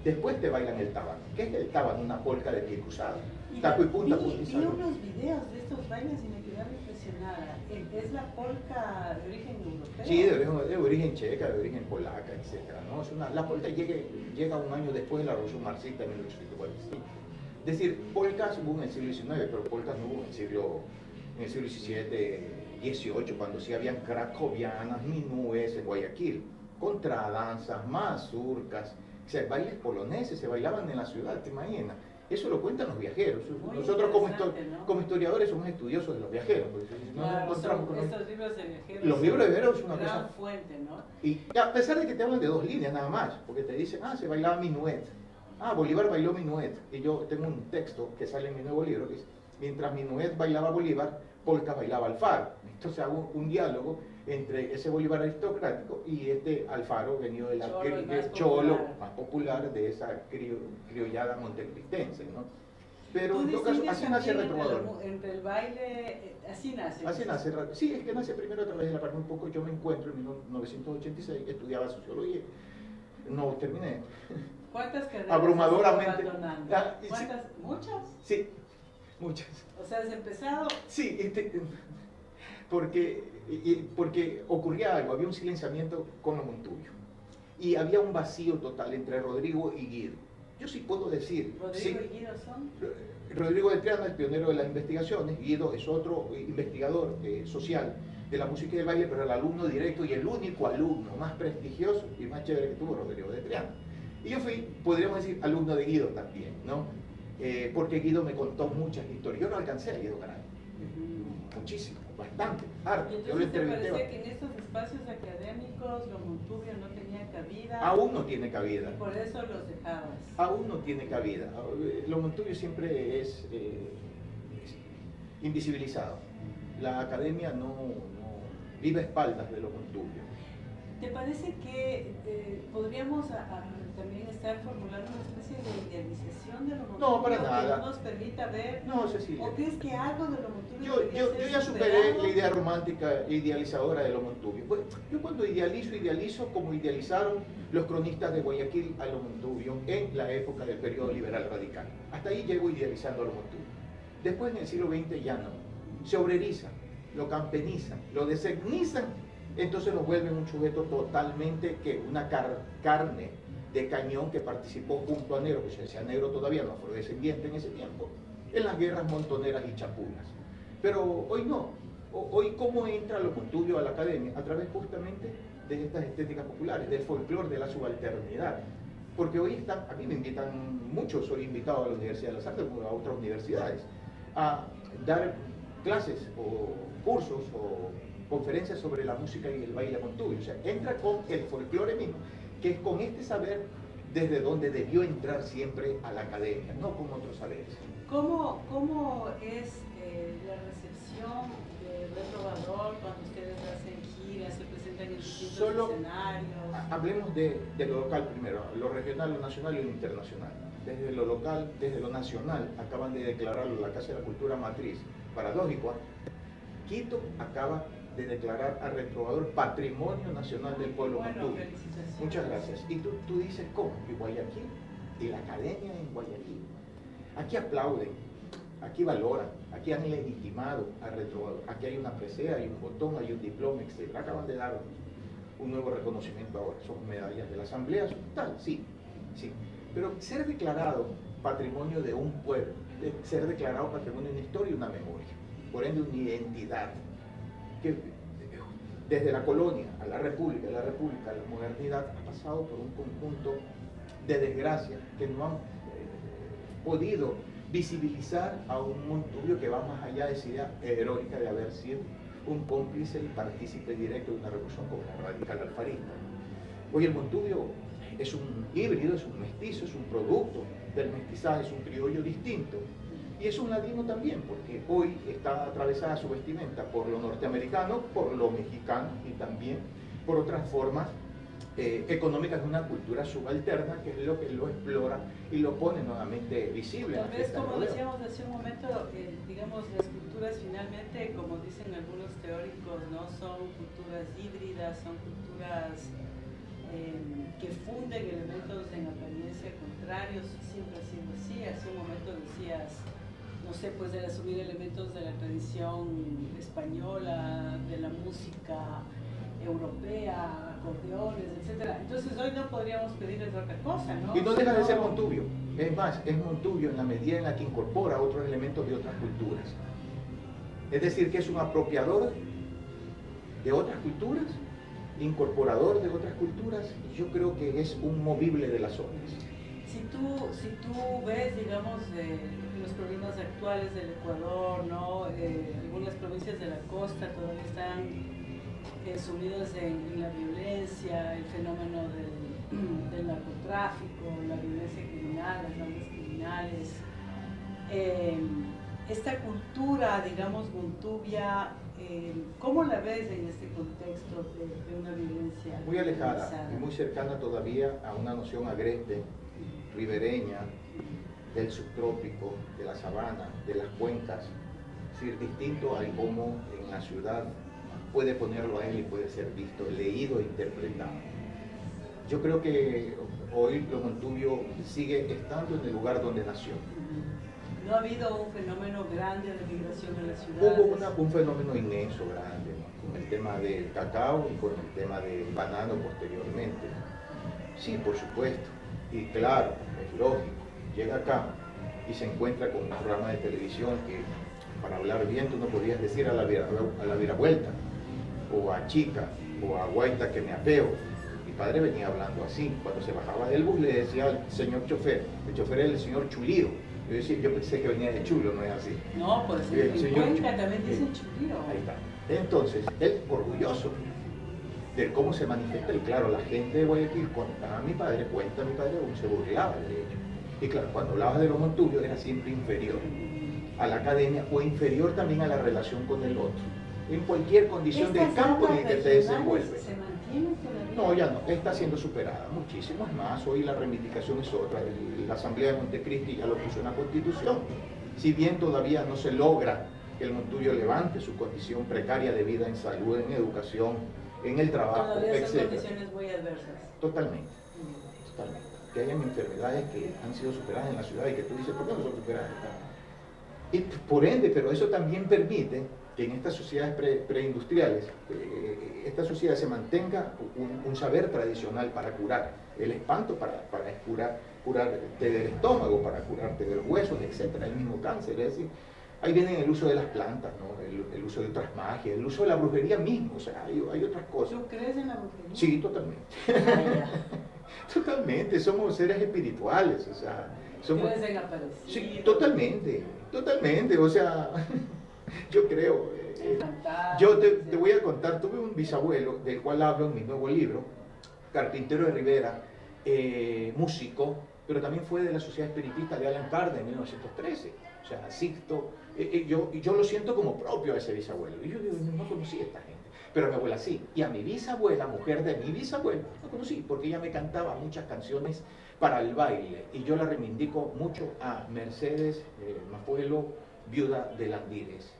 después te bailan el tábano. ¿Qué es el tábano? Una polca de pie cruzado. Taco y punta, vi unos videos de estos bailes y me quedé impresionada. ¿Es la polca de origen europeo? Sí, de origen checa, de origen polaca, etc., ¿no? La polca llega un año después de la Revolución Marxista en 1845. Es decir, polcas hubo en el siglo XIX, pero polcas no hubo en el siglo XVII, XVIII, cuando sí habían cracovianas, minúes en Guayaquil, contradanzas, mazurcas, o sea, bailes poloneses, se bailaban en la ciudad, ¿te imaginas? Eso lo cuentan los viajeros. Nosotros como historiadores somos estudiosos de los viajeros. Claro, estos libros de viajeros. Los libros de viajeros es una gran cosa fuente, ¿no? Y a pesar de que te hablan de dos líneas nada más, porque te dicen, se bailaba minuet. Bolívar bailó minuet. Y yo tengo un texto que sale en mi nuevo libro que dice, mientras minuet bailaba Bolívar, polka bailaba Alfaro. Entonces hago un diálogo entre ese Bolívar aristocrático y este Alfaro venido del cholo más popular de esa criollada montecristense, ¿no? Pero en todo caso, así nace el retrovador. Entre el baile, así nace. Así nace, sí, es que nace primero a través de la parte. Un poco yo me encuentro en 1986, estudiaba sociología, no terminé. ¿Cuántas carreras abrumadoramente abandonando? ¿Cuántas? ¿Muchas? Sí, muchas. O sea, ¿has empezado? Sí, porque ocurría algo, había un silenciamiento con lo montuyo y había un vacío total entre Rodrigo y Guido. Yo sí puedo decir... ¿Rodrigo y Guido son? Rodrigo de Triana, el pionero de las investigaciones, Guido es otro investigador social de la música y del baile, pero el alumno directo y el único alumno más prestigioso y más chévere que tuvo Rodrigo de Triana. Y yo fui, podríamos decir, alumno de Guido también, ¿no? Porque Guido me contó muchas historias. Yo no alcancé a Guido Garay. Muchísimo, bastante, harto. ¿Y entonces te parece que en estos espacios académicos lo montuvio no tenía cabida? Aún no tiene cabida. Y por eso los dejabas. Aún no tiene cabida. Lo montuvio siempre es invisibilizado. La academia no vive a espaldas de lo montuvio. ¿Te parece que podríamos también estar formulando una especie de idealización de lo montuvio? No, para nada. Que no nos permita ver. No, Cecilia. ¿O crees que algo de lo montuvio Yo ya superé superado? la idea romántica e idealizadora de lo montuvio. Pues, yo cuando idealizo como idealizaron los cronistas de Guayaquil a lo montuvio en la época del periodo liberal radical. Hasta ahí llego idealizando a lo montuvio. Después en el siglo XX ya no. Se obreriza, lo campenizan, lo desetnizan, entonces nos vuelven un sujeto totalmente que una carne de cañón que participó junto a Negro, que se decía Negro todavía, no afrodescendiente en ese tiempo, en las guerras montoneras y chapulas. Pero hoy no. Hoy, ¿cómo entra lo Montubio a la academia? A través justamente de estas estéticas populares, del folclore, de la subalternidad. Porque hoy están, a mí me invitan mucho, soy invitado a la Universidad de las Artes, como a otras universidades, a dar clases o cursos o conferencias sobre la música y el baile Montubio. O sea, entra con el folclore mismo, que es con este saber desde donde debió entrar siempre a la academia, no con otros saberes. ¿Cómo es la recepción de Retrovador cuando ustedes hacen giras, se presentan en distintos escenarios? Hablemos de lo local primero, lo regional, lo nacional y lo internacional. Desde lo local, desde lo nacional, acaban de declararlo la Casa de la Cultura Matriz. Paradójico, Quito acaba de declarar a Retrovador Patrimonio Nacional del Pueblo Montubio. Muchas gracias. Y tú dices, ¿cómo? ¿Y Guayaquil? ¿Y la academia en Guayaquil? Aquí aplauden, aquí valoran, aquí han legitimado a Retrovador. Aquí hay una presea, hay un botón, hay un diploma, etc. Acaban de dar un nuevo reconocimiento ahora. Son medallas de la Asamblea, tal, sí, sí. Pero ser declarado patrimonio de un pueblo, ser declarado patrimonio de una historia y una memoria, por ende una identidad, que desde la colonia a la república, de la república a la modernidad, ha pasado por un conjunto de desgracias que no han podido visibilizar a un Montubio que va más allá de esa idea heroica de haber sido un cómplice y partícipe directo de una revolución como la radical alfarista. Hoy el Montubio es un híbrido, es un mestizo, es un producto del mestizaje, es un criollo distinto. Y es un ladino también, porque hoy está atravesada su vestimenta por lo norteamericano, por lo mexicano y también por otras formas económicas de una cultura subalterna, que es lo que lo explora y lo pone nuevamente visible. Tal vez, como decíamos hace un momento, digamos, las culturas finalmente, como dicen algunos teóricos, ¿no? Son culturas híbridas, son culturas que funden elementos en apariencia contrarios, siempre ha sido así. Hace un momento decías, no sé, pues de asumir elementos de la tradición española, de la música europea, acordeones, etc. Entonces hoy no podríamos pedirles otra cosa, ¿no? Y no deja de ser Montubio. Es más, es Montubio en la medida en la que incorpora otros elementos de otras culturas. Es decir, que es un apropiador de otras culturas, incorporador de otras culturas, y yo creo que es un movible de las otras. Si tú ves, digamos, los problemas actuales del Ecuador, ¿no? Algunas provincias de la costa todavía están sumidas en la violencia, el fenómeno del narcotráfico, la violencia criminal, las bandas criminales. Esta cultura, digamos, montubia, ¿cómo la ves en este contexto de una violencia? Muy alejada y muy cercana todavía a una noción agreste, ribereña, del subtrópico, de la sabana, de las cuencas. Es decir, distinto al cómo en la ciudad puede ponerlo a él y puede ser visto, leído e interpretado. Yo creo que hoy lo Montubio sigue estando en el lugar donde nació. ¿No ha habido un fenómeno grande de migración en la ciudad? Hubo un fenómeno inmenso, grande, ¿no? Con el tema del cacao y con el tema del banano posteriormente. Sí, por supuesto. Y claro, es lógico. Llega acá y se encuentra con un programa de televisión que, para hablar bien, tú no podías decir a la viravuelta, o a chica, o a guaita que me apeo. Mi padre venía hablando así. Cuando se bajaba del bus le decía al señor chofer, el chofer era el señor Chulío. Yo pensé que venía de chulo, no es así. No, pues en Cuenca también dicen Chulío. Ahí está. Entonces, él orgulloso de cómo se manifiesta, y claro, la gente de Guayaquil contaba a mi padre, cuenta a mi padre, se burlaba de ello. Y claro, cuando hablabas de lo Montubio era siempre inferior a la academia o inferior también a la relación con el otro, en cualquier condición del campo en el que te desenvuelves. ¿Se mantiene todavía? No, ya no, está siendo superada muchísimo. Es más, hoy la reivindicación es otra. La Asamblea de Montecristi ya lo puso en la Constitución. Si bien todavía no se logra que el Montubio levante su condición precaria de vida en salud, en educación, en el trabajo, etc. Son etc. condiciones muy adversas. Totalmente, totalmente. Que hayan enfermedades que han sido superadas en la ciudad y que tú dices, ¿por qué no son superadas? Y por ende, pero eso también permite que en estas sociedades preindustriales, esta sociedad se mantenga un saber tradicional para curar el espanto, para curarte del estómago, para curarte de los huesos, etc. El mismo cáncer, es decir, Ahí viene el uso de las plantas, ¿no? El uso de otras magias, el uso de la brujería mismo, o sea, hay otras cosas. ¿Tú crees en la brujería? Sí, totalmente. Totalmente, somos seres espirituales, o sea, somos... ¿Crees en aparecidos? Sí, totalmente, totalmente, o sea, yo creo... te voy a contar, tuve un bisabuelo, del cual hablo en mi nuevo libro, carpintero de Rivera, músico, pero también fue de la Sociedad Espiritista de Allan Kardec en 1913, o sea, Sixto, yo lo siento como propio a ese bisabuelo, y yo digo, no conocí a esta gente, pero a mi abuela sí, y a mi bisabuela, mujer de mi bisabuelo, no conocí, porque ella me cantaba muchas canciones para el baile, y yo la reivindico mucho a Mercedes Mafuelo, viuda de Landírez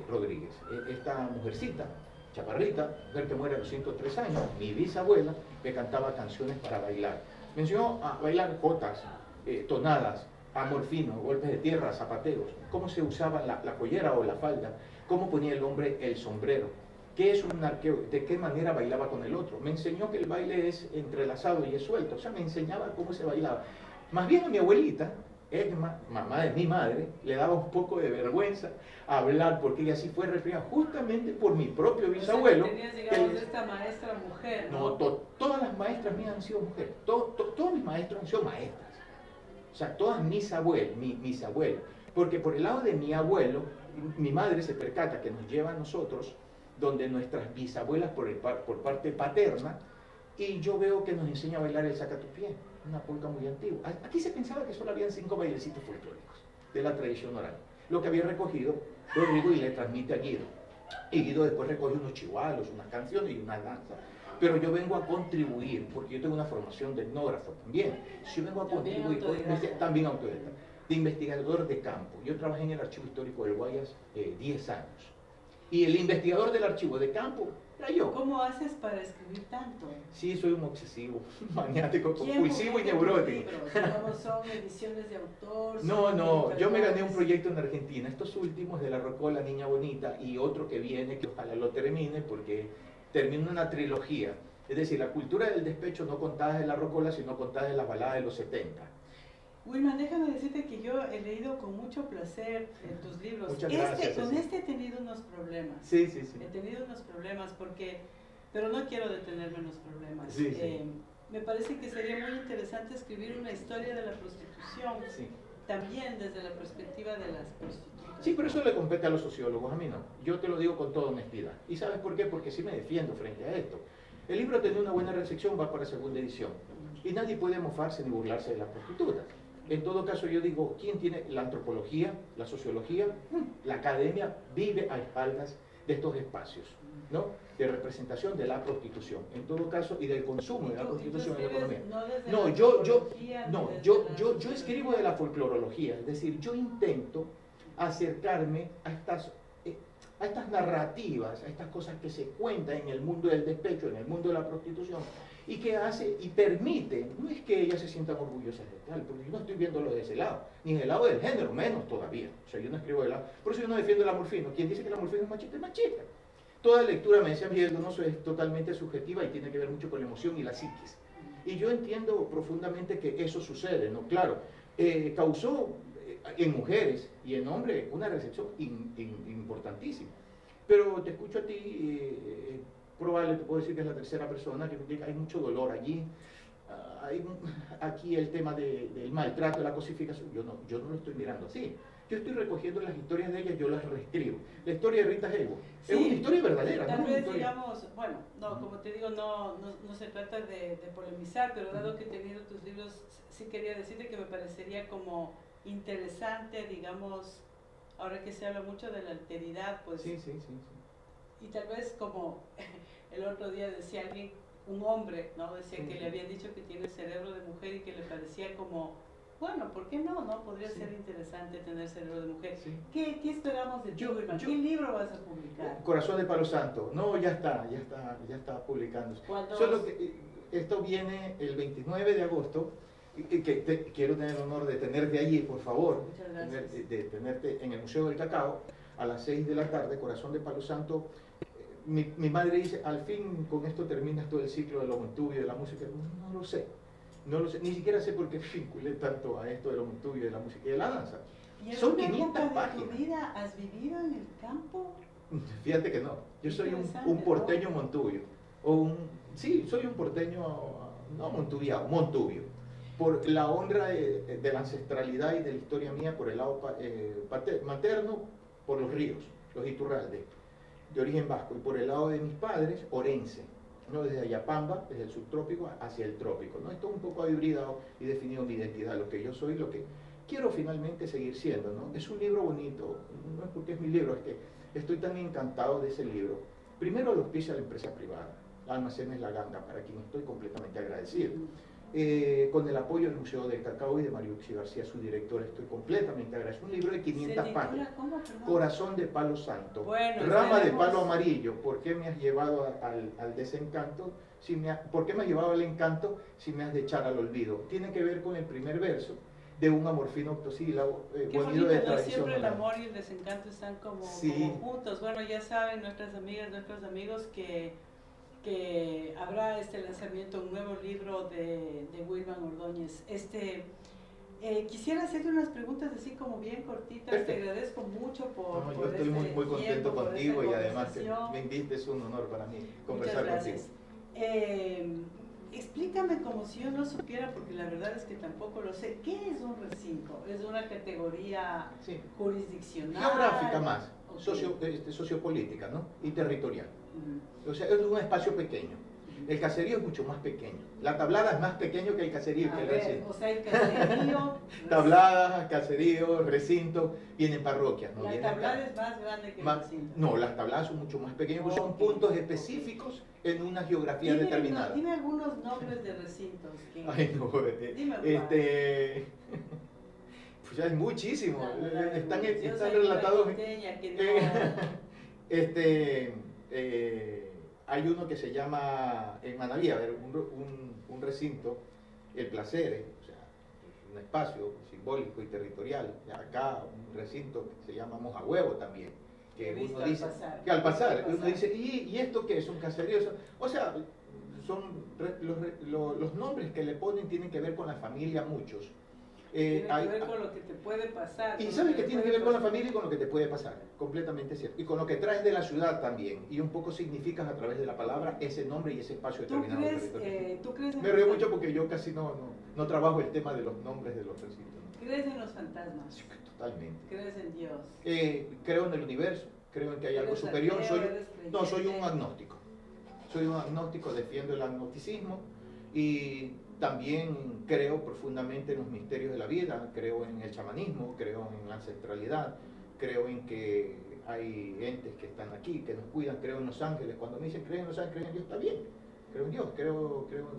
Rodríguez. Esta mujercita, chaparrita, mujer que muere a los 103 años, mi bisabuela, me cantaba canciones para bailar. Me enseñó a bailar jotas, tonadas, amor fino, golpes de tierra, zapateos, cómo se usaba la joyera o la falda, cómo ponía el hombre el sombrero, qué es un arqueo, de qué manera bailaba con el otro. Me enseñó que el baile es entrelazado y es suelto, o sea, me enseñaba cómo se bailaba. Más bien a mi abuelita, Edma, mamá de mi madre, le daba un poco de vergüenza hablar porque ella sí fue reprimida justamente por mi propio bisabuelo. O sea, tenías, digamos, esta maestra mujer, ¿no? Todas las maestras mías han sido mujeres, todos mis maestros han sido maestras, o sea, todas mis abuelos, porque por el lado de mi abuelo, mi madre se percata que nos lleva a nosotros, donde nuestras bisabuelas por parte paterna, y yo veo que nos enseña a bailar el sacatupié, una polca muy antigua. Aquí se pensaba que solo habían 5 bailecitos folclóricos de la tradición oral. Lo que había recogido Rodrigo y le transmite a Guido. Y Guido después recoge unos chihualos, unas canciones y una danza. Pero yo vengo a contribuir, porque yo tengo una formación de etnógrafo también. Si yo vengo a contribuir, también autodidacta, de investigador de campo. Yo trabajé en el Archivo Histórico del Guayas 10 años. Y el investigador del archivo de campo era yo. ¿Cómo haces para escribir tanto? Sí, soy un obsesivo, maniático, compulsivo y neurótico. Digamos, ¿son ediciones de autor? No, yo me gané un proyecto en Argentina, estos últimos de La Rocola, Niña Bonita, y otro que viene, que ojalá lo termine, porque termina una trilogía. Es decir, la cultura del despecho no contada de La Rocola, sino contada de las baladas de los 70. Wilman, déjame decirte que yo he leído con mucho placer tus libros. Muchas gracias. Con este he tenido unos problemas. Sí. He tenido unos problemas pero no quiero detenerme en los problemas. Sí. Me parece que sería muy interesante escribir una historia de la prostitución, también desde la perspectiva de las prostitutas. Sí, pero eso le compete a los sociólogos, a mí no. Yo te lo digo con toda honestidad. ¿Y sabes por qué? Porque sí me defiendo frente a esto. El libro ha tenido una buena recepción, va para segunda edición. Y nadie puede mofarse ni burlarse de las prostitutas. En todo caso, yo digo, ¿quién tiene la antropología, la sociología? La academia vive a espaldas de estos espacios, ¿no? De representación de la prostitución, en todo caso, y del consumo de la prostitución en la economía. Yo escribo de la folclorología, es decir, yo intento acercarme a estas narrativas, a estas cosas que se cuentan en el mundo del despecho, en el mundo de la prostitución, y que hace y permite, no es que ellas se sientan orgullosas de tal, porque yo no estoy viéndolo de ese lado, ni del lado del género, menos todavía. O sea, yo no escribo de lado, por eso yo no defiendo el amor fino. Quien dice que el amor fino es machista, es machista. Toda lectura, me decía Miguel Donoso, es totalmente subjetiva y tiene que ver mucho con la emoción y la psiquis. Y yo entiendo profundamente que eso sucede, ¿no? Claro, causó en mujeres y en hombres una recepción importantísima. Pero te escucho a ti, probable, te puedo decir que es la tercera persona, que hay mucho dolor allí. Hay aquí el tema del maltrato, de la cosificación. Yo no lo estoy mirando así. Yo estoy recogiendo las historias de ellas, yo las reescribo. La historia de Rita Hayworth es una historia verdadera. Tal vez, digamos, bueno, como te digo, no se trata de polemizar, pero dado que he tenido tus libros, sí quería decirte que me parecería como interesante, digamos, ahora que se habla mucho de la alteridad, pues... Sí. Y tal vez como el otro día decía alguien, un hombre, ¿no? Decía que le habían dicho que tiene el cerebro de mujer y que le parecía como, bueno, ¿por qué no? ¿No? Podría ser interesante tener cerebro de mujer. Sí. ¿Qué esperamos de ti, Wilman? ¿Qué libro vas a publicar? Corazón de Palo Santo. No, ya está publicándose. Solo que esto viene el 29 de agosto. Quiero tener el honor de tenerte allí, por favor. Muchas gracias. De tenerte en el Museo del Cacao a las 6 de la tarde, Corazón de Palo Santo. Mi madre dice, al fin con esto terminas todo el ciclo de los montubios, de la música. No lo sé, ni siquiera sé por qué vinculé tanto a esto de los montubios, de la música y de la danza. ¿Y en Son alguna 500 época de páginas. tu vida has vivido en el campo? Fíjate que no, yo soy un porteño montubio, sí, soy un porteño, no montubiado, montubio, por la honra de la ancestralidad y de la historia mía, por el lado materno, por los ríos, los Iturralde, de origen vasco, y por el lado de mis padres, orense, ¿no? Desde Ayapamba, desde el subtrópico hacia el trópico, ¿no? Esto un poco ha hibridado y definido mi identidad, lo que yo soy, lo que quiero finalmente seguir siendo, ¿no? Es un libro bonito, no es porque es mi libro, es que estoy tan encantado de ese libro. Primero lo auspicia la empresa privada, Almacenes La Ganga, para quien estoy completamente agradecido. Con el apoyo del Museo del Cacao y de Mariuxi García, su directora, estoy completamente agradecido. Un libro de 500 páginas. ¿Cómo? Corazón de Palo Santo. Bueno, Rama de Palo Amarillo. ¿Por qué me has llevado al desencanto? ¿Por qué me has llevado al encanto si me has de echar al olvido? Tiene que ver con el primer verso de un amor fino octosílabo, bonito, de tradición. Siempre el amor y el desencanto están como juntos. Bueno, ya saben nuestras amigas, nuestros amigos que habrá este lanzamiento, un nuevo libro de Wilman Ordóñez. Quisiera hacerte unas preguntas así como bien cortitas. Perfecto. Te agradezco mucho por yo estoy muy contento contigo y además que me invites, es un honor para mí conversar contigo. Explícame como si yo no supiera, porque la verdad es que tampoco lo sé. ¿Qué es un recinto? ¿Es una categoría jurisdiccional? Geográfica más, sociopolítica, ¿no? Y territorial. O sea, es un espacio pequeño. El caserío es mucho más pequeño. La tablada es más pequeño que el caserío. Que el recinto. O sea, el caserío... Tabladas, caserío, recinto, vienen parroquias. ¿No? La tablada es más grande que el recinto. No, las tabladas son mucho más pequeñas, porque son puntos específicos en una geografía determinada. Dime algunos nombres de recintos. Ay, no, pues ya es muchísimo. Están relatados. Hay uno que se llama en Manaví, a ver, un recinto, el Placer, o sea, un espacio simbólico y territorial. Acá un recinto que se llama Mojahuevo también, que uno dice, que al pasar, uno dice, ¿y esto qué es? ¿Un caserío? O sea, los nombres que le ponen tienen que ver con la familia, muchos. Tiene que ver con lo que te puede pasar. Y sabes que tiene que ver con la familia y con lo que te puede pasar, completamente cierto. Y con lo que traes de la ciudad también. Y un poco significas a través de la palabra ese nombre y ese espacio determinado. ¿Tú crees Me río mucho porque yo casi no trabajo el tema de los nombres de los recintos. ¿No? ¿Crees en los fantasmas? Sí, totalmente. ¿Crees en Dios? Creo en el universo, creo en que hay algo superior. Soy un agnóstico. Soy un agnóstico, defiendo el agnosticismo y también creo profundamente en los misterios de la vida, creo en el chamanismo, creo en la ancestralidad, creo en que hay entes que están aquí, que nos cuidan, creo en los ángeles. Cuando me dicen creo en los ángeles, creo en Dios, está bien, creo en Dios,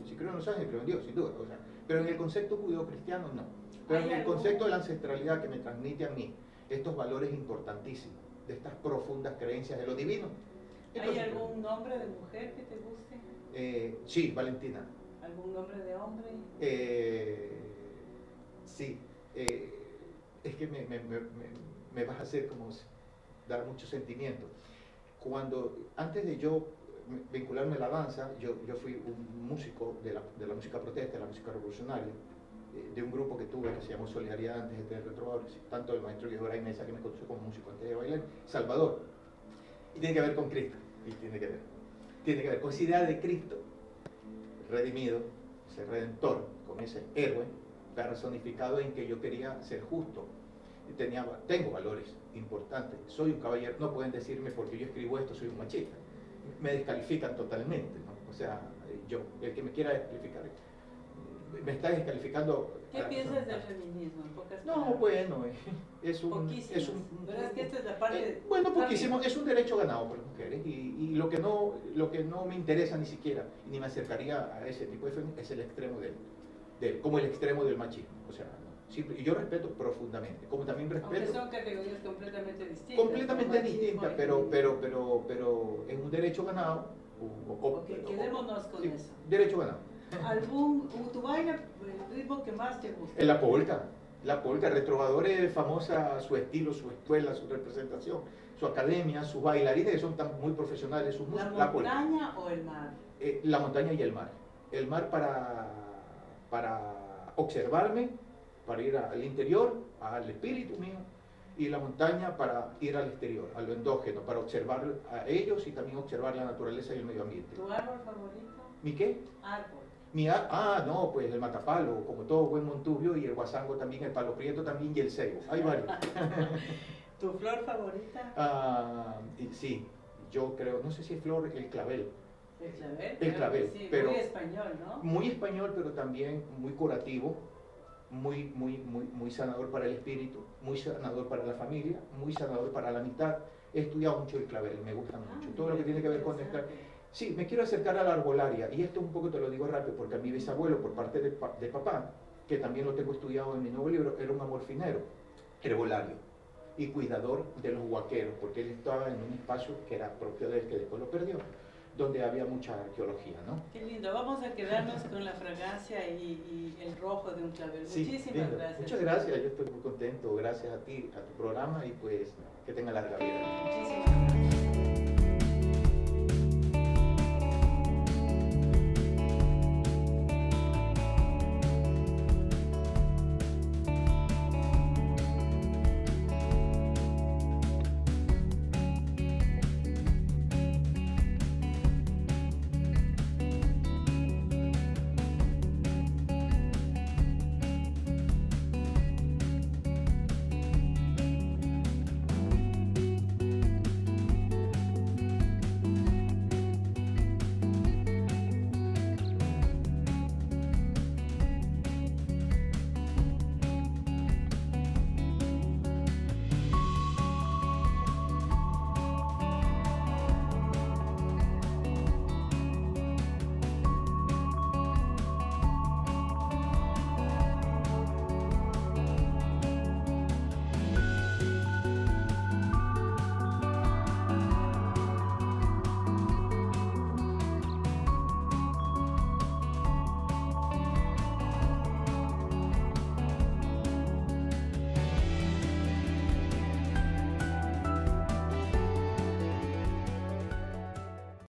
si creo en los ángeles, creo en Dios, sin duda. O sea, pero en el concepto judeocristiano no. Pero en el concepto de la ancestralidad que me transmite a mí estos valores importantísimos, de estas profundas creencias de lo divino. Entonces, ¿hay algún nombre de mujer que te guste? Sí, Valentina. ¿Algún nombre de hombre? Sí, es que me vas a hacer como dar mucho sentimiento. Antes de yo vincularme a la danza, yo fui un músico de la música protesta, de la música revolucionaria, de un grupo que tuve que se llamó Solidaridad antes de tener Retrovadores, tanto el maestro Guido Mesa, que me conoció como músico antes de bailar, Salvador. Y tiene que ver con Cristo, y tiene que ver con esa idea de Cristo redimido, ese redentor, con ese héroe personificado en que yo quería ser justo. Tengo valores importantes, soy un caballero, no pueden decirme porque yo escribo esto soy un machista, me descalifican totalmente, ¿no? O sea, el que me quiera descalificar, me está descalificando. ¿Qué piensas del feminismo? En pocas no, palabras. Bueno, es un... Pero es que esta es la parte... bueno, poquísimo, es un derecho ganado por las mujeres y lo que no me interesa ni siquiera, ni me acercaría a ese tipo de feminismo, es el extremo como el extremo del machismo. O sea, y yo respeto profundamente, como también respeto... Aunque son categorías completamente distintas. Completamente distintas, pero es un derecho ganado. Quedémonos con eso. Derecho ganado. ¿Tu baile, el ritmo que más te gusta? La polka, Retrovadores, famosa su estilo, su escuela, su representación, su academia, sus bailarines que son muy profesionales, sus músicos. ¿La montaña o el mar? La montaña y el mar. El mar para observarme, para ir al interior, al espíritu mío, y la montaña para ir al exterior, a lo endógeno, para observar a ellos y también observar la naturaleza y el medio ambiente. ¿Tu árbol favorito? ¿Mi qué? Árbol. No, pues el matapalo, como todo buen montubio, y el guasango también, el palo prieto también, y el ceibo. Hay varios. ¿Tu flor favorita? Sí, yo creo, no sé si es flor, el clavel. ¿El clavel? El clavel, Sí, pero muy español, ¿no? Muy español, pero también muy curativo, muy sanador para el espíritu, muy sanador para la familia, muy sanador para la amistad. He estudiado mucho el clavel, me gusta mucho. Todo lo que tiene que ver con esta... Sí, me quiero acercar a la arbolaria, y esto un poco te lo digo rápido, porque a mi bisabuelo, por parte de papá, que también lo tengo estudiado en mi nuevo libro, era un amorfinero, herbolario, y cuidador de los huaqueros, porque él estaba en un espacio que era propio de él, que después lo perdió, donde había mucha arqueología, ¿no? Qué lindo, vamos a quedarnos con la fragancia y el rojo de un clavel. Sí, Muchísimas gracias. Muchas gracias, yo estoy muy contento, gracias a ti, a tu programa, y pues que tenga larga vida. Muchísimas gracias.